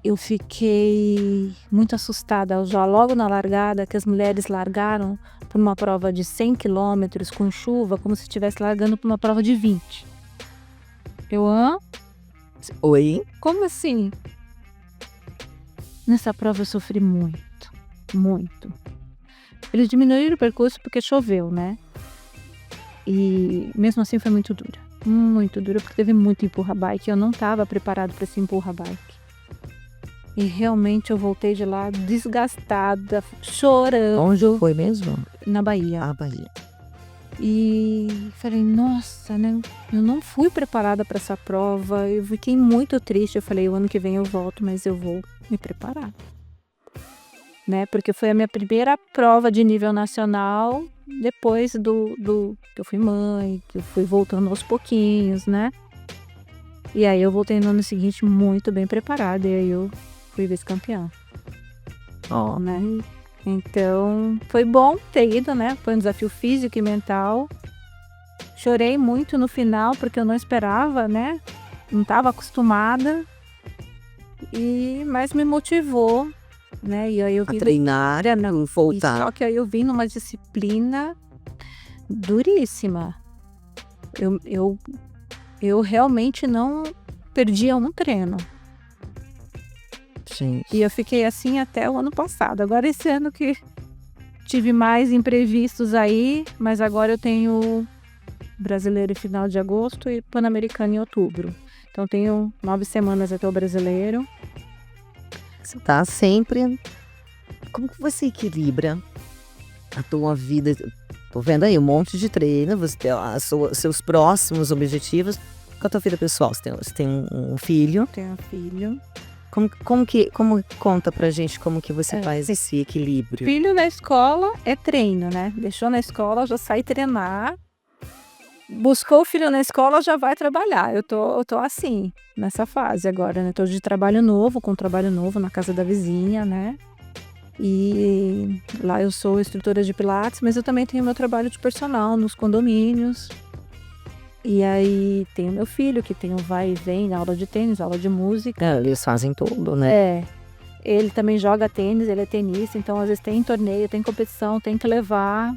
eu fiquei muito assustada já logo na largada, que as mulheres largaram por uma prova de 100 quilômetros com chuva, como se estivesse largando por uma prova de 20. Oi? Como assim? Nessa prova eu sofri muito, muito. Eles diminuíram o percurso porque choveu, né? E mesmo assim foi muito dura, porque teve muito empurra-bike. Eu não estava preparado para esse empurra-bike. E realmente eu voltei de lá desgastada, chorando. Onde foi mesmo? Na Bahia. Bahia. E falei, nossa, né? Eu não fui preparada para essa prova. Eu fiquei muito triste. Eu falei, o ano que vem eu volto, mas eu vou me preparar. Né? Porque foi a minha primeira prova de nível nacional, depois do que eu fui mãe, que eu fui voltando aos pouquinhos, né? E aí eu voltei no ano seguinte muito bem preparada, e aí eu fui vice-campeã. Né? Então, foi bom ter ido, né? Foi um desafio físico e mental. Chorei muito no final, porque eu não esperava, né? Não estava acostumada. Mas me motivou, né? E aí eu A vim treinar, É, não, voltar. só que aí eu vim numa disciplina duríssima. Eu realmente não perdia um treino. Gente, E eu fiquei assim até o ano passado. Agora esse ano que tive mais imprevistos aí, mas agora eu tenho Brasileiro em final de agosto e Pan-Americano em outubro. Então tenho 9 semanas até o Brasileiro. você tá sempre... Como que você equilibra a tua vida? Tô vendo aí um monte de treino, você tem seus próximos objetivos. Com a tua vida pessoal, você tem um filho. Tenho filho. Como conta pra gente como que você faz esse equilíbrio? Filho na escola é treino, né? Deixou na escola, já sai treinar. Buscou o filho na escola, já vai trabalhar. Eu tô assim, nessa fase agora, né? Tô de trabalho novo, com trabalho novo na casa da vizinha, né? E lá eu sou instrutora de pilates, mas eu também tenho meu trabalho de personal nos condomínios. E aí tem o meu filho, que tem um vai e vem, aula de tênis, aula de música. Eles fazem tudo, né? Ele também joga tênis, ele é tenista, então às vezes tem torneio, tem competição, tem que levar.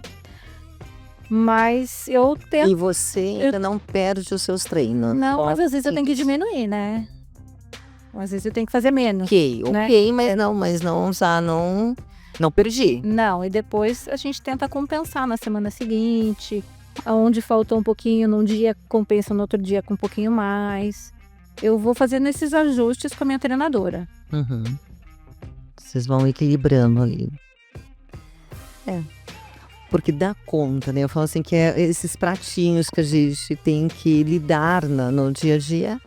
Mas eu tento. E você ainda não perde os seus treinos. Não, mas às vezes eu tenho que diminuir, né? Às vezes eu tenho que fazer menos. Ok, né? mas não usar, não perdi. Não, e depois a gente tenta compensar na semana seguinte. Aonde faltou um pouquinho num dia, compensa no outro dia com um pouquinho mais. Eu vou fazendo esses ajustes com a minha treinadora. Uhum. Vocês vão equilibrando ali. Porque dá conta, né? Eu falo assim que esses pratinhos que a gente tem que lidar no dia a dia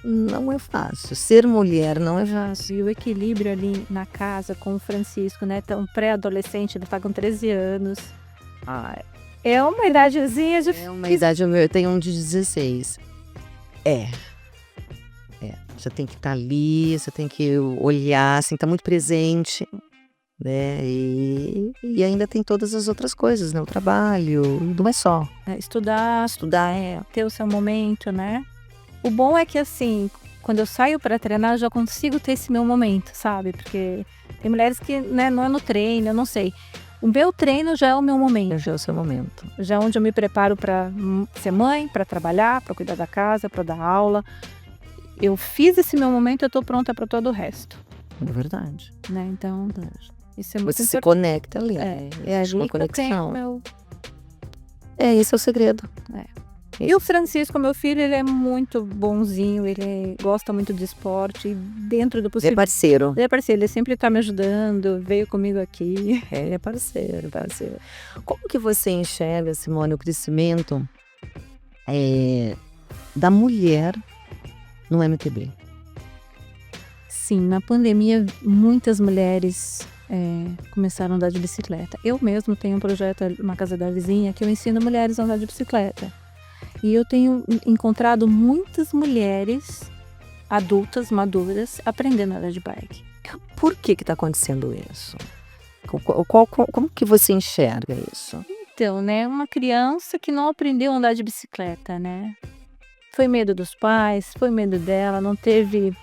não é fácil. Ser mulher não é fácil. E o equilíbrio ali na casa com o Francisco, né? Tão pré-adolescente, ele tá com 13 anos. É uma idadezinha de... É uma idade, eu tenho um de 16. Você tem que estar ali, você tem que olhar, assim, tá muito presente, né? E ainda tem todas as outras coisas, né? O trabalho, não é só. Estudar, ter o seu momento, né? O bom é que, assim, quando eu saio para treinar, eu já consigo ter esse meu momento, sabe? Porque tem mulheres que, né, não é no treino, eu não sei. O meu treino já é o meu momento. Já é o seu momento. Já é onde eu me preparo para ser mãe, para trabalhar, para cuidar da casa, para dar aula. Eu fiz esse meu momento, eu tô pronta para todo o resto. É verdade. Né? Então, isso é muito Você se importante. conecta ali. É ali uma que eu tenho conexão. meu... Esse é o segredo. E o Francisco, meu filho, ele é muito bonzinho, ele gosta muito de esporte, e dentro do Ele possível... é parceiro. Ele é parceiro, ele sempre tá me ajudando, veio comigo aqui. Ele é parceiro. Como que você enxerga, Simone, o crescimento da mulher no MTB? Sim, na pandemia, muitas mulheres começaram a andar de bicicleta. Eu mesmo tenho um projeto, uma casa da vizinha, que eu ensino mulheres a andar de bicicleta. E eu tenho encontrado muitas mulheres adultas, maduras, aprendendo a andar de bike. Por que está acontecendo isso? Como que você enxerga isso? Então, né, uma criança que não aprendeu a andar de bicicleta, né? Foi medo dos pais, foi medo dela, não teve,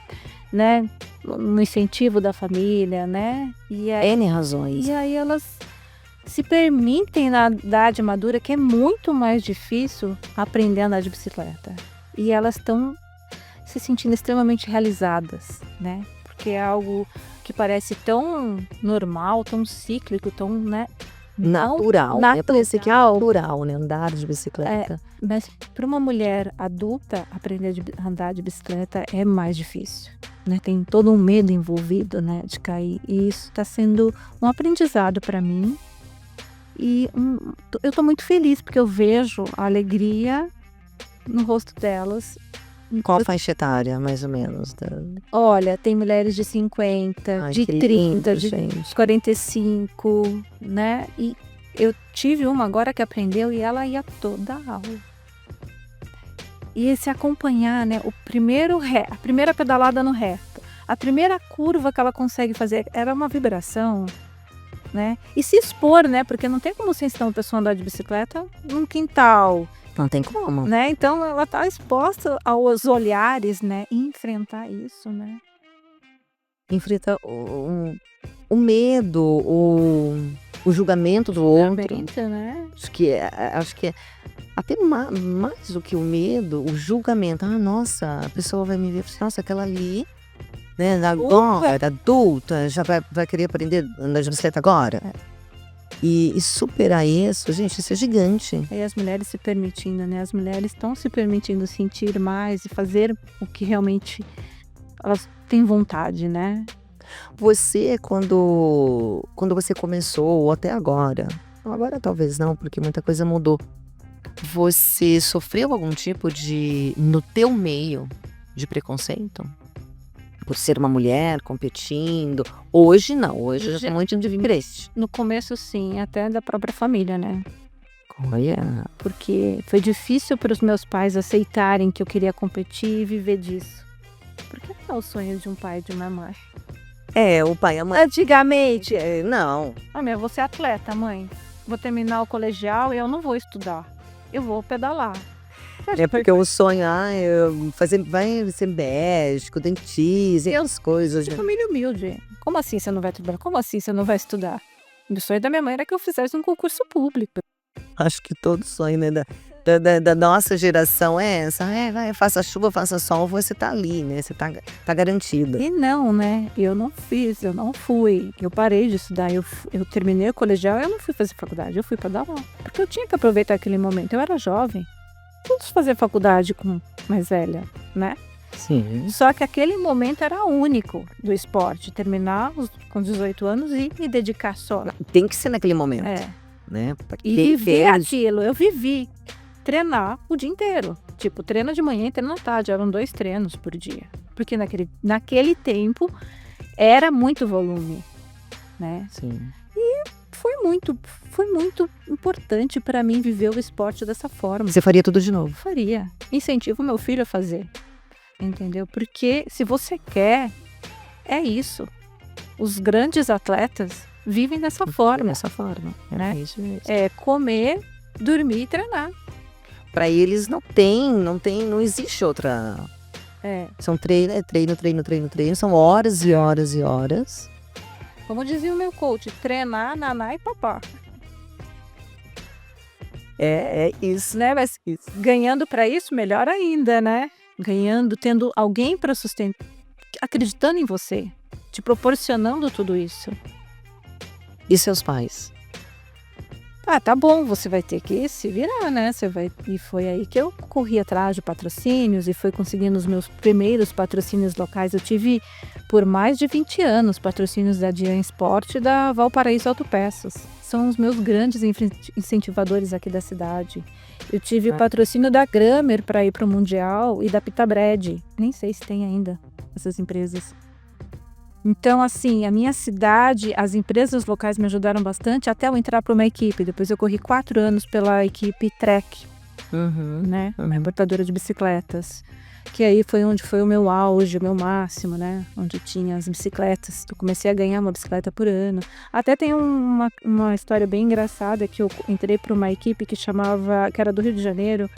né, um incentivo da família, né? E aí, N razões. e aí elas se permitem na idade madura, que é muito mais difícil aprender a andar de bicicleta. E elas estão se sentindo extremamente realizadas, né? Porque é algo que parece tão normal, tão cíclico, tão, né? Natural. Natural. Parece que é natural, né? Andar de bicicleta. Mas para uma mulher adulta, aprender a andar de bicicleta é mais difícil, né? Tem todo um medo envolvido, né? De cair. E isso está sendo um aprendizado para mim. E eu tô muito feliz, porque eu vejo a alegria no rosto delas. Qual faixa etária, mais ou menos? Olha, tem mulheres de 50, Ai, de que 30, lindo, de gente. 45, né? E eu tive uma agora que aprendeu e ela ia toda a aula. E esse acompanhar, né? A primeira pedalada no reto, a primeira curva que ela consegue fazer, era uma vibração, né? E se expor, né? Porque não tem como você ensinar uma pessoa a andar de bicicleta num quintal, Não tem como. né? Então ela tá exposta aos olhares, né? E enfrentar isso, né? enfrenta o medo, o julgamento do outro. Realmente, né? Acho que é até mais do que o medo, o julgamento. Ah, nossa, a pessoa vai me ver, nossa, aquela ali, né, agora, adulta, já vai querer aprender a andar de bicicleta agora. E superar isso, gente, isso é gigante. Aí as mulheres se permitindo, né? As mulheres estão se permitindo sentir mais e fazer o que realmente elas têm vontade, né? Você, quando você começou, ou até agora talvez não, porque muita coisa mudou, você sofreu algum tipo no teu meio, de preconceito? Por ser uma mulher competindo? Hoje não, hoje já tem muito de interesse. No começo, sim, até da própria família, né? Olha, Porque foi difícil para os meus pais aceitarem que eu queria competir e viver disso. Porque não é o sonho de um pai e de uma mãe. o pai e a mãe. Antigamente, Não. eu vou ser atleta, mãe. Vou terminar o colegial e eu não vou estudar. Eu vou pedalar. É porque o sonho, vai ser médico, dentista, e as coisas. De família humilde. Como assim você não vai trabalhar? Como assim você não vai estudar? O sonho da minha mãe era que eu fizesse um concurso público. Acho que todo sonho, né, da nossa geração é essa. Vai, faça chuva, faça sol, você tá ali, né? Você tá garantida. E não, né? Eu não fiz, eu não fui. Eu parei de estudar. Eu terminei o colegial e eu não fui fazer faculdade. Eu fui pedalar. Porque eu tinha que aproveitar aquele momento. Eu era jovem. Todos fazer faculdade com mais velha, né? Sim. Só que aquele momento era único do esporte. Terminar com 18 anos e me dedicar só. Tem que ser naquele momento, né? E viver aquilo. Eu vivi treinar o dia inteiro. Tipo, treino de manhã e treino à tarde. Eram 2 treinos por dia. Porque naquele tempo era muito volume, né? Sim. Foi muito importante para mim viver o esporte dessa forma. Você faria tudo de novo? Faria. Incentivo meu filho a fazer. Entendeu? Porque se você quer, é isso. Os grandes atletas vivem dessa forma. Dessa forma, né? É isso mesmo. É comer, dormir e treinar. Para eles não existe outra. São treino, são horas e horas e horas. Como dizia o meu coach, treinar, naná e papá. É isso. Né? Mas ganhando para isso, melhor ainda, né? Ganhando, tendo alguém para sustentar, acreditando em você, te proporcionando tudo isso. E seus pais? Tá bom, você vai ter que se virar, né? E foi aí que eu corri atrás de patrocínios e fui conseguindo os meus primeiros patrocínios locais. Eu tive por mais de 20 anos patrocínios da Dian Sport e da Valparaíso Autopeças. São os meus grandes incentivadores aqui da cidade. Eu tive o patrocínio da Grammer para ir para o Mundial e da Pitabred. Nem sei se tem ainda essas empresas. Então, assim, a minha cidade, as empresas locais me ajudaram bastante até eu entrar para uma equipe. Depois eu corri 4 anos pela equipe Trek, né? Uma importadora de bicicletas. Que aí foi onde foi o meu auge, o meu máximo, né? Onde tinha as bicicletas. Eu comecei a ganhar uma bicicleta por ano. Até tem uma história bem engraçada que eu entrei para uma equipe que era do Rio de Janeiro.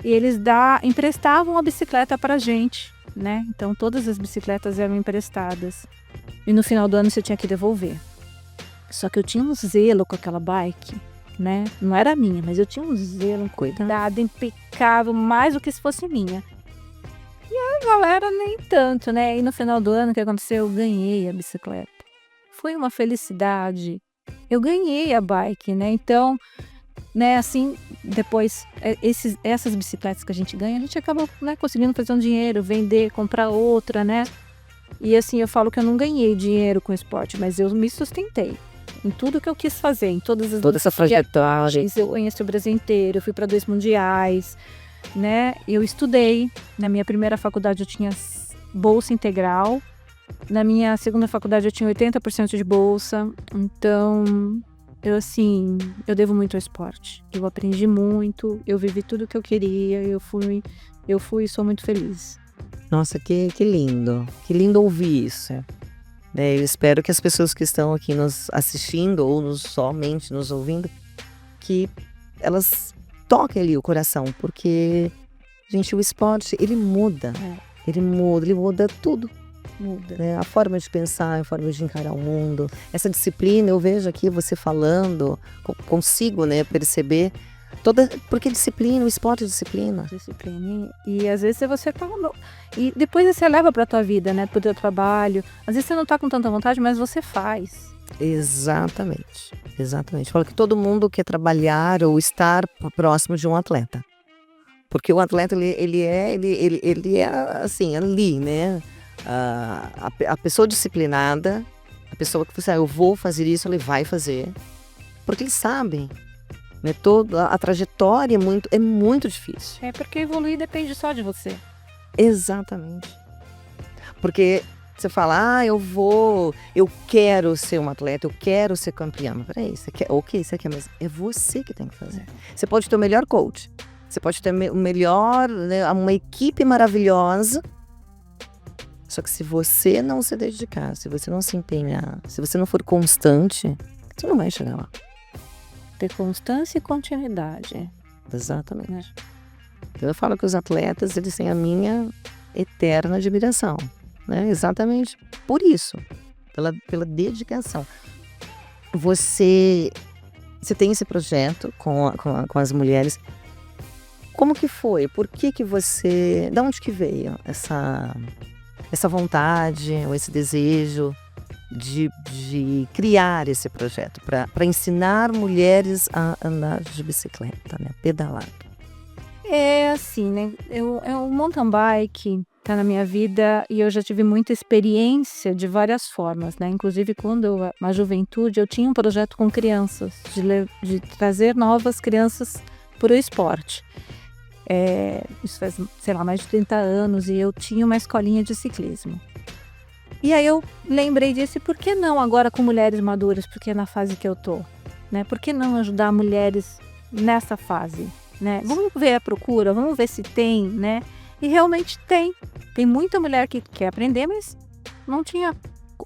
E eles emprestavam a bicicleta pra gente, né? Então todas as bicicletas eram emprestadas. E no final do ano você tinha que devolver. Só que eu tinha um zelo com aquela bike, né? Não era minha, mas eu tinha um zelo, um cuidado impecável, mais do que se fosse minha. E a galera nem tanto, né? E no final do ano o que aconteceu? Eu ganhei a bicicleta. Foi uma felicidade. Eu ganhei a bike, né? Então, né, assim, depois, essas bicicletas que a gente ganha, a gente acaba, né, conseguindo fazer um dinheiro, vender, comprar outra, né? E assim, eu falo que eu não ganhei dinheiro com o esporte, mas eu me sustentei em tudo que eu quis fazer, em toda essa trajetória. Eu conheci o Brasil inteiro, eu fui para 2 mundiais, né? Eu estudei, na minha primeira faculdade eu tinha bolsa integral, na minha segunda faculdade eu tinha 80% de bolsa, então eu devo muito ao esporte. Eu aprendi muito, eu vivi tudo que eu queria, eu fui e sou muito feliz. Nossa, que lindo. Que lindo ouvir isso. Eu espero que as pessoas que estão aqui nos assistindo ou somente nos ouvindo, que elas toquem ali o coração, porque, gente, o esporte, ele muda. Ele muda tudo. Muda. né? A forma de pensar, a forma de encarar o mundo. Essa disciplina, eu vejo aqui você falando, consigo, né, perceber porque disciplina, o esporte é disciplina. Disciplina. E às vezes você tá. E depois você leva pra tua vida, né? Pro teu trabalho. Às vezes você não tá com tanta vontade, mas você faz. Exatamente. Falo que todo mundo quer trabalhar ou estar próximo de um atleta. Porque o atleta, ele é assim, ali, né? A pessoa disciplinada, a pessoa que você, eu vou fazer isso, ele vai fazer. Porque eles sabem, né? Toda a trajetória é muito difícil. É porque evoluir depende só de você. Exatamente. Porque você fala, eu quero ser um atleta, eu quero ser campeã. Mas peraí, você quer, ok, você quer, mas é você que tem que fazer. Você pode ter o melhor coach, você pode ter o melhor, né, uma equipe maravilhosa. Só que se você não se dedicar, se você não se empenhar, se você não for constante, você não vai chegar lá. Ter constância e continuidade. Exatamente. Então eu falo que os atletas, eles têm a minha eterna admiração, né? Exatamente por isso, pela dedicação. Você tem esse projeto com as mulheres. Como que foi? Por que você... Da onde que veio essa vontade ou esse desejo de criar esse projeto para ensinar mulheres a andar de bicicleta, né? Pedalar? É assim, né? O mountain bike tá na minha vida e eu já tive muita experiência de várias formas, né? Inclusive, quando na juventude, eu tinha um projeto com crianças, de trazer novas crianças para o esporte. Isso faz, sei lá, mais de 30 anos e eu tinha uma escolinha de ciclismo. E aí eu lembrei disso, e por que não agora com mulheres maduras, porque é na fase que eu tô, né? Por que não ajudar mulheres nessa fase, né? Vamos ver a procura, vamos ver se tem, né? E realmente tem. Tem muita mulher que quer aprender, mas não tinha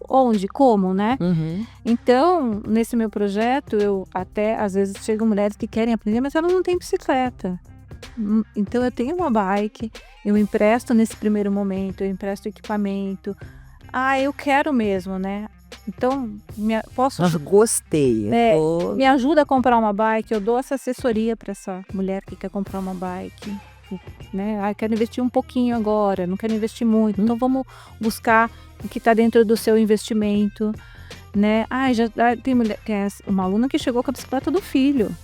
onde, como, né? Uhum. Então, nesse meu projeto, eu até, às vezes, chegam mulheres que querem aprender, mas elas não têm bicicleta. Então, eu tenho uma bike, eu empresto nesse primeiro momento, eu empresto equipamento. Eu quero mesmo, né? Então, posso... Nossa, gostei. Me ajuda a comprar uma bike, eu dou essa assessoria para essa mulher que quer comprar uma bike, né? Eu quero investir um pouquinho agora, não quero investir muito. Então, vamos buscar o que está dentro do seu investimento, né? Tem mulher, uma aluna que chegou com a bicicleta do filho,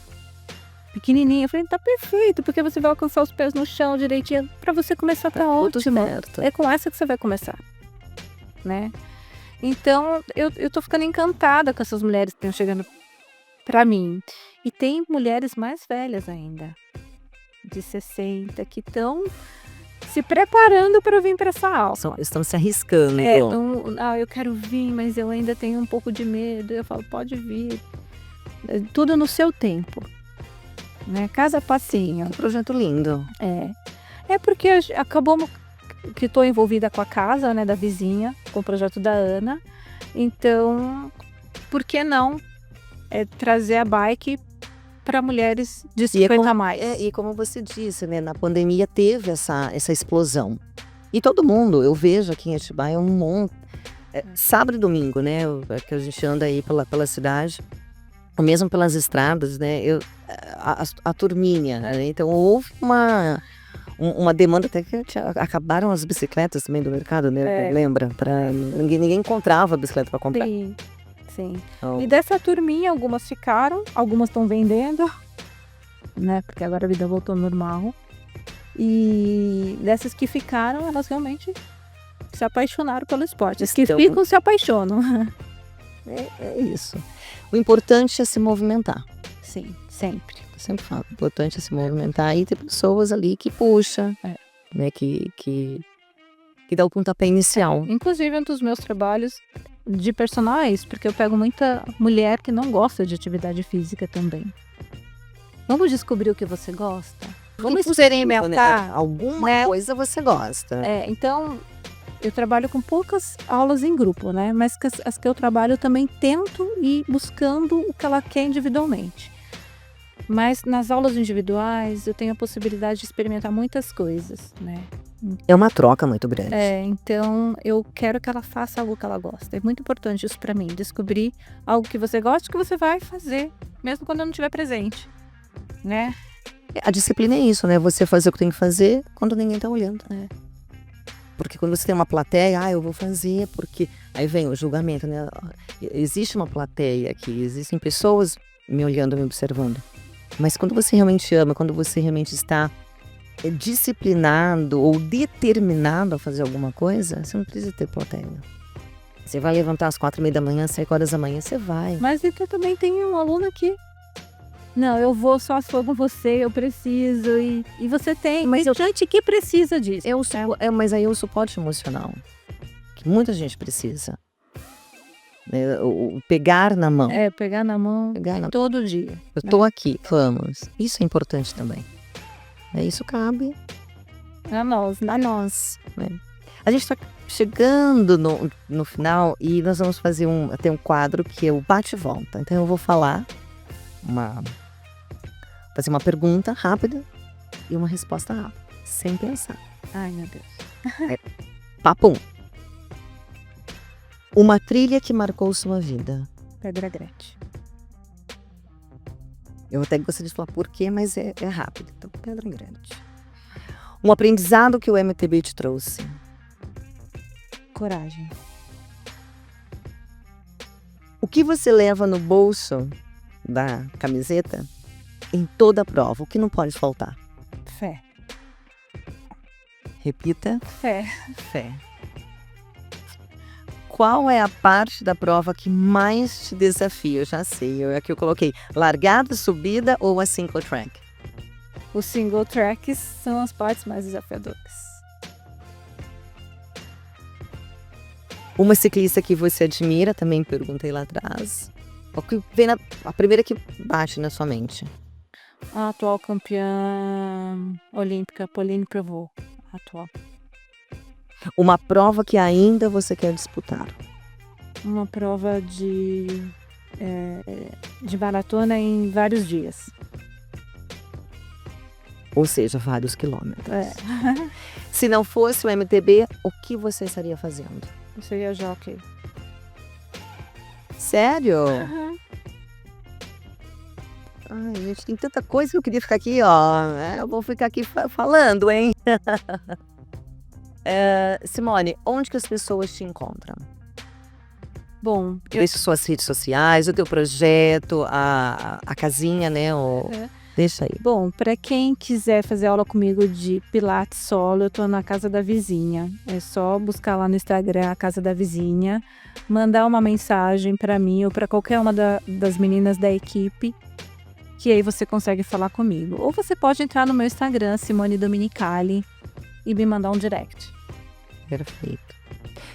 pequenininha. Eu falei, tá perfeito, porque você vai alcançar os pés no chão direitinho. Para você começar, tá ótimo. É com essa que você vai começar, né? Então, eu tô ficando encantada com essas mulheres que estão chegando para mim. E tem mulheres mais velhas ainda, de 60, que estão se preparando para vir para essa aula. Estão se arriscando. Eu quero vir, mas eu ainda tenho um pouco de medo. Eu falo, pode vir. Tudo no seu tempo, né? Casa passinho. Que projeto lindo. É porque acabou que estou envolvida com a casa, né, da vizinha, com o projeto da Ana. Então, por que não trazer a bike para mulheres de 50 a mais? E como você disse, né, na pandemia teve essa explosão. E todo mundo, eu vejo aqui em Atibaia um monte. Sábado e domingo, né, que a gente anda aí pela cidade, ou mesmo pelas estradas, né, a turminha, né, então houve uma demanda, até que acabaram as bicicletas também do mercado, né? Lembra? Ninguém encontrava bicicleta para comprar. Sim. Então... E dessa turminha, algumas ficaram, algumas estão vendendo, né? Porque agora a vida voltou ao normal. E dessas que ficaram, elas realmente se apaixonaram pelo esporte. As que ficam se apaixonam. É isso. O importante é se movimentar. Sim, sempre. Eu sempre falo, o importante é se movimentar e ter pessoas ali que puxa, né, que dá o pontapé inicial. Inclusive, um dos meus trabalhos de personagens, porque eu pego muita mulher que não gosta de atividade física também. Vamos descobrir o que você gosta? Vamos experimentar. Né? Alguma coisa você gosta. Então, eu trabalho com poucas aulas em grupo, né? Mas as que eu trabalho eu também tento ir buscando o que ela quer individualmente. Mas nas aulas individuais eu tenho a possibilidade de experimentar muitas coisas, né? É uma troca muito grande. Então eu quero que ela faça algo que ela gosta. É muito importante isso pra mim, descobrir algo que você gosta que você vai fazer, mesmo quando eu não estiver presente, né? A disciplina é isso, né? Você fazer o que tem que fazer quando ninguém tá olhando. Porque quando você tem uma plateia, eu vou fazer porque... Aí vem o julgamento, né? Existe uma plateia aqui, existem pessoas me olhando, me observando. Mas quando você realmente ama, quando você realmente está disciplinado ou determinado a fazer alguma coisa, você não precisa ter plateia. Você vai levantar às 4h30 da manhã, 5h da manhã, você vai. Mas então também tem um aluno aqui. Não, eu vou só se for com você, eu preciso. E você tem. Mas Tem gente que precisa disso. Mas aí é o suporte emocional, que muita gente precisa. O pegar na mão. Pegar na mão todo dia. Eu tô aqui, vamos. Isso é importante também. Isso cabe A nós. né? A gente está chegando no final e nós vamos fazer tem um quadro que é o bate e volta. Então eu vou fazer uma pergunta rápida e uma resposta rápida, sem pensar. Ai, meu Deus. Papo 1. Uma trilha que marcou sua vida. Pedra Grande. Eu até gostaria de falar por quê, mas é rápido. Então, Pedra Grande. Um aprendizado que o MTB te trouxe. Coragem. O que você leva no bolso da camiseta em toda a prova? O que não pode faltar? Fé. Repita. Fé. Fé. Qual é a parte da prova que mais te desafia? Eu já sei, aqui eu coloquei largada, subida ou a single track? Os single tracks são as partes mais desafiadoras. Uma ciclista que você admira, também perguntei lá atrás. O que vem a primeira que bate na sua mente? A atual campeã olímpica, Pauline Prevot. Atual. Uma prova que ainda você quer disputar? Uma prova de maratona em vários dias. Ou seja, vários quilômetros. Se não fosse o MTB, o que você estaria fazendo? Eu seria jockey. Sério? Ai, gente, tem tanta coisa que eu queria ficar aqui, ó. Eu vou ficar aqui falando, hein? Simone, onde que as pessoas te encontram? Bom, Deixa suas redes sociais, o teu projeto, a casinha, né? Deixa aí. Bom, para quem quiser fazer aula comigo de Pilates solo, eu tô na Casa da Vizinha. É só buscar lá no Instagram a Casa da Vizinha, mandar uma mensagem para mim ou para qualquer uma das meninas da equipe, que aí você consegue falar comigo. Ou você pode entrar no meu Instagram, Simone Dominicali, e me mandar um direct. Perfeito.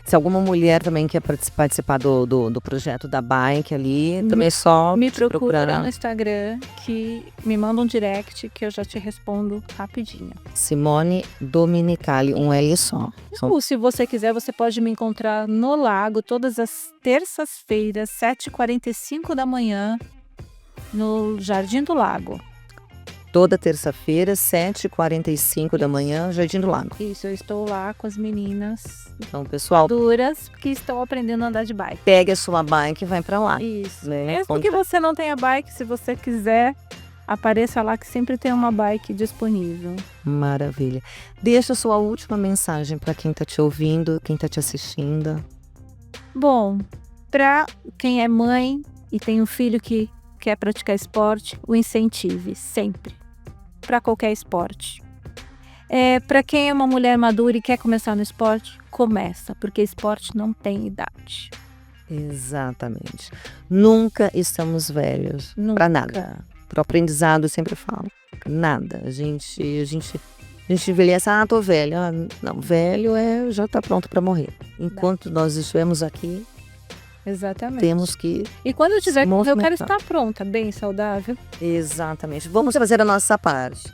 Se alguma mulher também quer participar do projeto da bike ali, também é só me procura procurar no Instagram, que me manda um direct que eu já te respondo rapidinho. Simone Dominicali, um L só. Ou se você quiser, você pode me encontrar no Lago todas as terças-feiras, 7h45 da manhã, no Jardim do Lago. Toda terça-feira, 7h45 da manhã, Jardim do Lago. Isso, eu estou lá com as meninas Então, pessoal, duras que estão aprendendo a andar de bike. pegue a sua bike e vai pra lá. Isso. Né? Mesmo que você não tenha bike, se você quiser, apareça lá que sempre tem uma bike disponível. Maravilha. Deixa a sua última mensagem para quem tá te ouvindo, quem tá te assistindo. Bom, para quem é mãe e tem um filho que quer praticar esporte, o incentive sempre, para qualquer esporte. Para quem é uma mulher madura e quer começar no esporte, começa, porque esporte não tem idade. Exatamente. Nunca estamos velhos para nada. Pro aprendizado eu sempre falo. Nada. A gente envelhece, tô velho. Não, velho já tá pronto para morrer. Enquanto nós estivermos aqui, exatamente. Temos que E quando eu tiver, eu quero movimentar. estar pronta, bem saudável. Exatamente. Vamos fazer a nossa parte.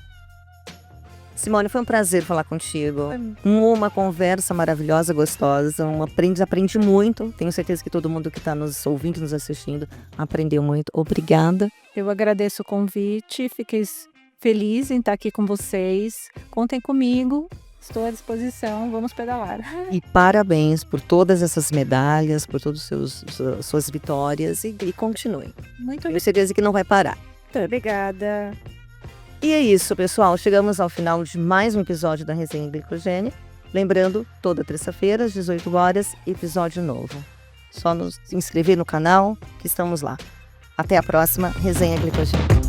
Simone, foi um prazer falar contigo. Uma conversa maravilhosa, gostosa. Aprendi muito. Tenho certeza que todo mundo que está nos ouvindo, nos assistindo, aprendeu muito. Obrigada. Eu agradeço o convite. Fiquei feliz em estar aqui com vocês. Contem comigo. Estou à disposição, vamos pedalar. E parabéns por todas essas medalhas, por todas suas vitórias e continue. Muito Tenho certeza que não vai parar. obrigada. E é isso, pessoal. Chegamos ao final de mais um episódio da Resenha Glicogênio. Lembrando, toda terça-feira, às 18 horas, episódio novo. Só nos inscrever no canal, que estamos lá. Até a próxima Resenha Glicogênio.